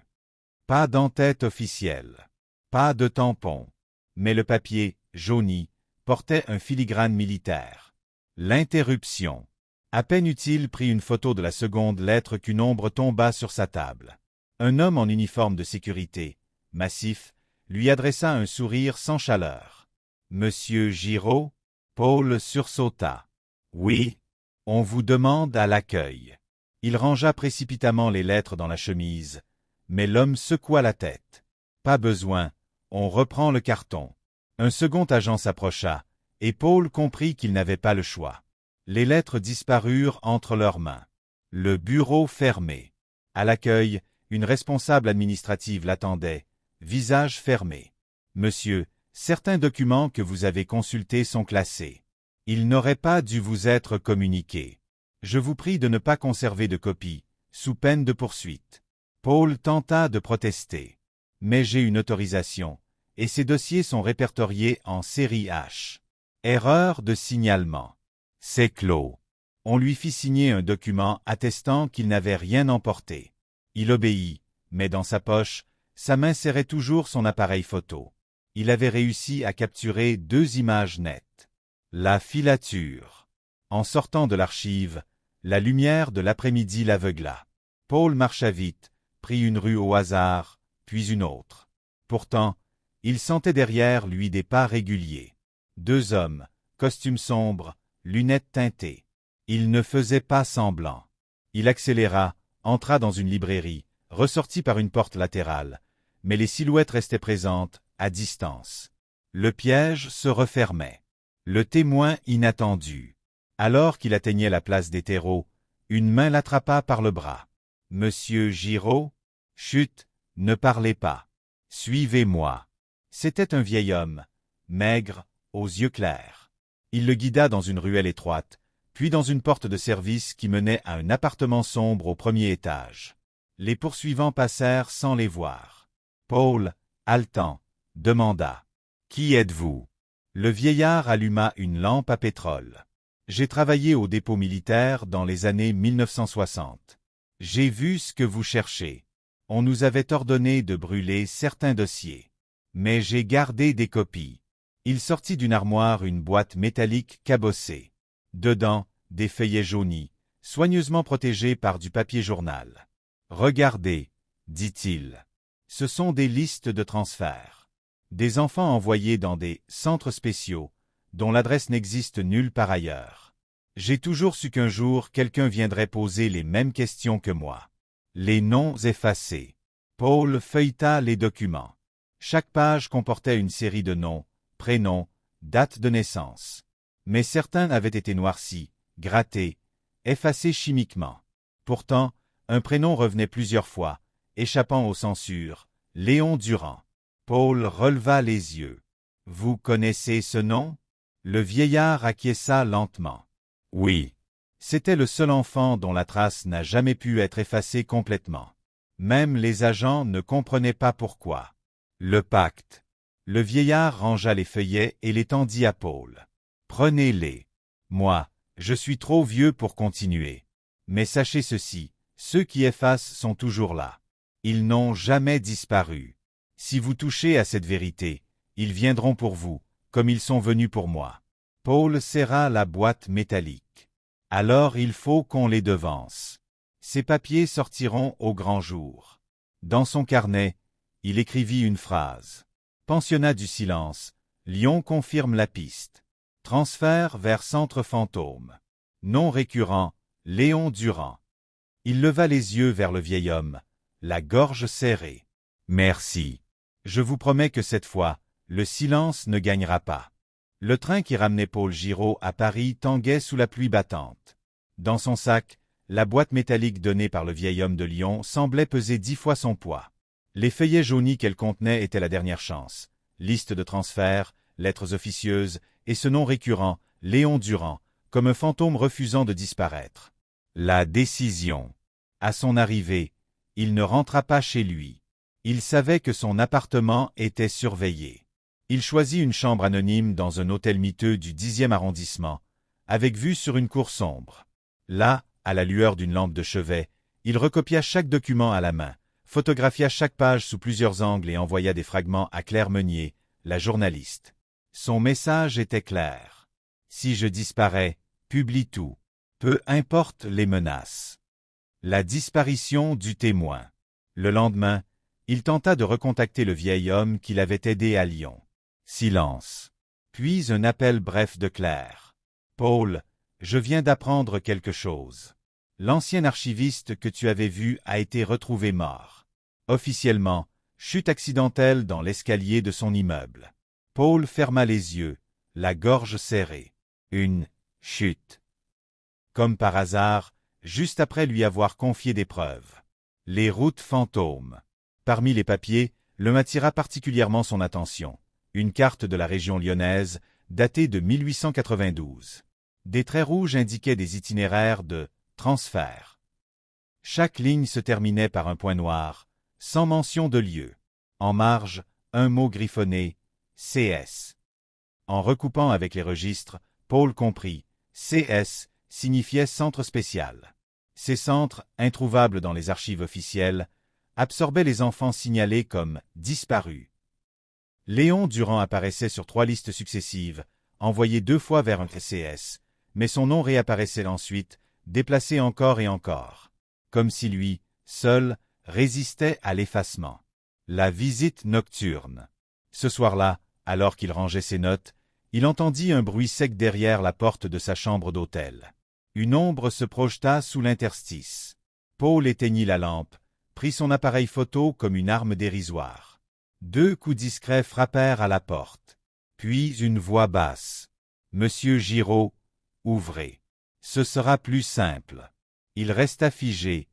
Pas d'entête officielle. Pas de tampon. Mais le papier, jauni, portait un filigrane militaire. L'interruption. À peine eut-il pris une photo de la seconde lettre qu'une ombre tomba sur sa table. Un homme en uniforme de sécurité, massif, lui adressa un sourire sans chaleur. « Monsieur Giraud ?» Paul sursauta. « Oui, on vous demande à l'accueil. » Il rangea précipitamment les lettres dans la chemise, mais l'homme secoua la tête. « Pas besoin, On reprend le carton. Un second agent s'approcha, et Paul comprit qu'il n'avait pas le choix. Les lettres disparurent entre leurs mains. Le bureau fermé. À l'accueil, une responsable administrative l'attendait, visage fermé. « Monsieur, certains documents que vous avez consultés sont classés. Ils n'auraient pas dû vous être communiqués. Je vous prie de ne pas conserver de copie, sous peine de poursuite. » Paul tenta de protester. « Mais j'ai une autorisation, et ces dossiers sont répertoriés en série H. Erreur de signalement. C'est clos. » On lui fit signer un document attestant qu'il n'avait rien emporté. Il obéit, mais dans sa poche, sa main serrait toujours son appareil photo. Il avait réussi à capturer 2 images nettes. La filature. En sortant de l'archive, la lumière de l'après-midi l'aveugla. Paul marcha vite, prit une rue au hasard, puis une autre. Pourtant, il sentait derrière lui des pas réguliers. 2 hommes, costumes sombres, lunettes teintées. Il ne faisait pas semblant. Il accéléra, entra dans une librairie, ressortit par une porte latérale, mais les silhouettes restaient présentes, à distance. Le piège se refermait. Le témoin inattendu. Alors qu'il atteignait la place des terreaux, une main l'attrapa par le bras. « Monsieur Giraud? Chut, ne parlez pas. Suivez-moi. » C'était un vieil homme, maigre, aux yeux clairs. Il le guida dans une ruelle étroite, puis dans une porte de service qui menait à un appartement sombre au 1er étage. Les poursuivants passèrent sans les voir. Paul, haletant, demanda « Qui êtes-vous » Le vieillard alluma une lampe à pétrole. « J'ai travaillé au dépôt militaire dans les années 1960. J'ai vu ce que vous cherchez. On nous avait ordonné de brûler certains dossiers. Mais j'ai gardé des copies. » Il sortit d'une armoire une boîte métallique cabossée. Dedans, des feuillets jaunis, soigneusement protégés par du papier journal. « Regardez, » dit-il. « Ce sont des listes de transferts. Des enfants envoyés dans des centres spéciaux, dont l'adresse n'existe nulle part ailleurs. J'ai toujours su qu'un jour quelqu'un viendrait poser les mêmes questions que moi. » Les noms effacés. Paul feuilleta les documents. Chaque page comportait une série de noms, prénoms, dates de naissance. Mais certains avaient été noircis, grattés, effacés chimiquement. Pourtant, un prénom revenait plusieurs fois, échappant aux censures, Léon Durand. Paul releva les yeux. « Vous connaissez ce nom » Le vieillard acquiesça lentement. « Oui. » C'était le seul enfant dont la trace n'a jamais pu être effacée complètement. Même les agents ne comprenaient pas pourquoi. Le pacte. Le vieillard rangea les feuillets et les tendit à Paul. « Prenez-les. Moi, je suis trop vieux pour continuer. Mais sachez ceci, ceux qui effacent sont toujours là. Ils n'ont jamais disparu. Si vous touchez à cette vérité, ils viendront pour vous, comme ils sont venus pour moi. » Paul serra la boîte métallique. « Alors il faut qu'on les devance. Ces papiers sortiront au grand jour. » Dans son carnet, il écrivit une phrase. Pensionnat du silence. Lyon confirme la piste. Transfert vers centre fantôme. Nom récurrent, Léon Durand. Il leva les yeux vers le vieil homme, la gorge serrée. « Merci. Je vous promets que cette fois, le silence ne gagnera pas. » Le train qui ramenait Paul Giraud à Paris tanguait sous la pluie battante. Dans son sac, la boîte métallique donnée par le vieil homme de Lyon semblait peser 10 fois son poids. Les feuillets jaunis qu'elle contenait étaient la dernière chance. Liste de transferts, lettres officieuses, et ce nom récurrent, Léon Durand, comme un fantôme refusant de disparaître. La décision. À son arrivée, il ne rentra pas chez lui. Il savait que son appartement était surveillé. Il choisit une chambre anonyme dans un hôtel miteux du 10e arrondissement, avec vue sur une cour sombre. Là, à la lueur d'une lampe de chevet, il recopia chaque document à la main, photographia chaque page sous plusieurs angles et envoya des fragments à Claire Meunier, la journaliste. Son message était clair. « Si je disparais, publie tout. Peu importe les menaces. » La disparition du témoin. Le lendemain, il tenta de recontacter le vieil homme qui l'avait aidé à Lyon. Silence. Puis un appel bref de Claire. « Paul, je viens d'apprendre quelque chose. L'ancien archiviste que tu avais vu a été retrouvé mort. Officiellement, Chute accidentelle dans l'escalier de son immeuble. Paul ferma les yeux, la gorge serrée. Une chute. Comme par hasard, juste après lui avoir confié des preuves. Les routes fantômes. Parmi les papiers, l'un attira particulièrement son attention. Une carte de la région lyonnaise, datée de 1892. Des traits rouges indiquaient des itinéraires de transfert. Chaque ligne se terminait par un point noir, sans mention de lieu. En marge, un mot griffonné, CS. En recoupant avec les registres, Paul comprit, CS signifiait centre spécial. Ces centres, introuvables dans les archives officielles, absorbaient les enfants signalés comme disparus. Léon Durand apparaissait sur 3 listes successives, envoyé 2 fois vers un CS, mais son nom réapparaissait ensuite, déplacé encore et encore, comme si lui, seul, résistait à l'effacement. La visite nocturne. Ce soir-là, alors qu'il rangeait ses notes, il entendit un bruit sec derrière la porte de sa chambre d'hôtel. Une ombre se projeta sous l'interstice. Paul éteignit la lampe, prit son appareil photo comme une arme dérisoire. 2 coups discrets frappèrent à la porte. Puis une voix basse. « Monsieur Giraud, ouvrez. Ce sera plus simple. » Il resta figé,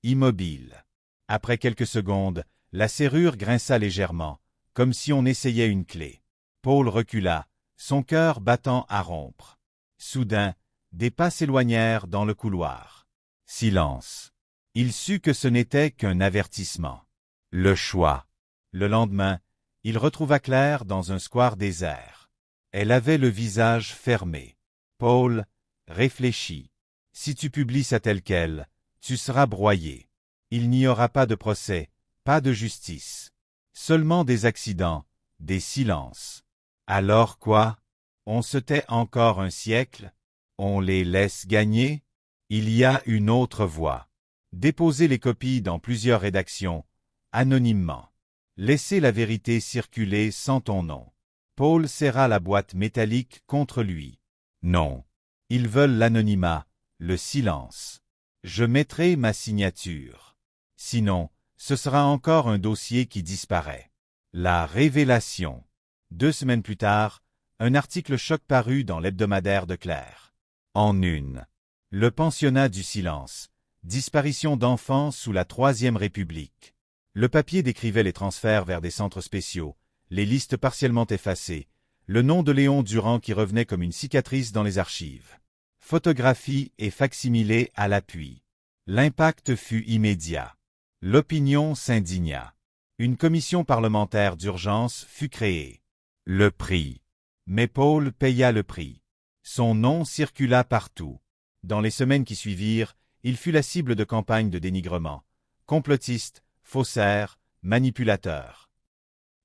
immobile. Après quelques secondes, la serrure grinça légèrement, comme si on essayait une clé. Paul recula, son cœur battant à rompre. Soudain, des pas s'éloignèrent dans le couloir. Silence. Il sut que ce n'était qu'un avertissement. Le choix. Le lendemain, il retrouva Claire dans un square désert. Elle avait le visage fermé. Paul réfléchit. Si tu publies ça tel quel, tu seras broyé. Il n'y aura pas de procès, pas de justice. Seulement des accidents, des silences. Alors quoi? On se tait encore un siècle? On les laisse gagner? Il y a une autre voie. Déposer les copies dans plusieurs rédactions, anonymement. Laisser la vérité circuler sans ton nom. Paul serra la boîte métallique contre lui. Non. Ils veulent l'anonymat, le silence. Je mettrai ma signature. Sinon, ce sera encore un dossier qui disparaît. La révélation. 2 semaines plus tard, un article choc parut dans l'hebdomadaire de Claire. En une. Le pensionnat du silence. Disparition d'enfants sous la Troisième République. Le papier décrivait les transferts vers des centres spéciaux, les listes partiellement effacées, le nom de Léon Durand qui revenait comme une cicatrice dans les archives. Photographie et facsimilé à l'appui. L'impact fut immédiat. L'opinion s'indigna. Une commission parlementaire d'urgence fut créée. Le prix. Mais Paul paya le prix. Son nom circula partout. Dans les semaines qui suivirent, il fut la cible de campagnes de dénigrement. Complotistes, faussaires, manipulateurs.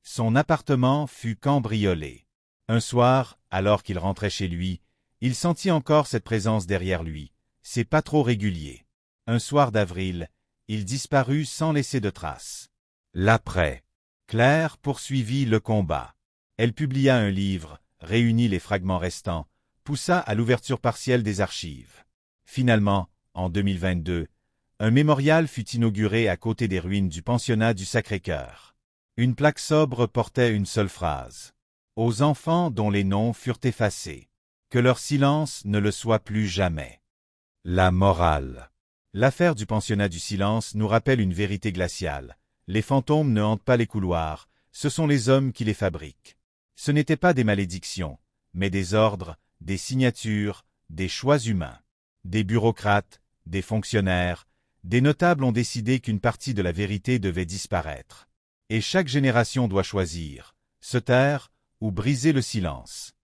Son appartement fut cambriolé. Un soir, alors qu'il rentrait chez lui, il sentit encore cette présence derrière lui. C'est pas trop régulier. Un soir d'avril, il disparut sans laisser de traces. L'après. Claire poursuivit le combat. Elle publia un livre, réunit les fragments restants, poussa à l'ouverture partielle des archives. Finalement, en 2022, un mémorial fut inauguré à côté des ruines du pensionnat du Sacré-Cœur. Une plaque sobre portait une seule phrase. Aux enfants dont les noms furent effacés. Que leur silence ne le soit plus jamais. La morale. L'affaire du pensionnat du silence nous rappelle une vérité glaciale. Les fantômes ne hantent pas les couloirs, ce sont les hommes qui les fabriquent. Ce n'étaient pas des malédictions, mais des ordres, des signatures, des choix humains. Des bureaucrates, des fonctionnaires, des notables ont décidé qu'une partie de la vérité devait disparaître. Et chaque génération doit choisir, se taire ou briser le silence.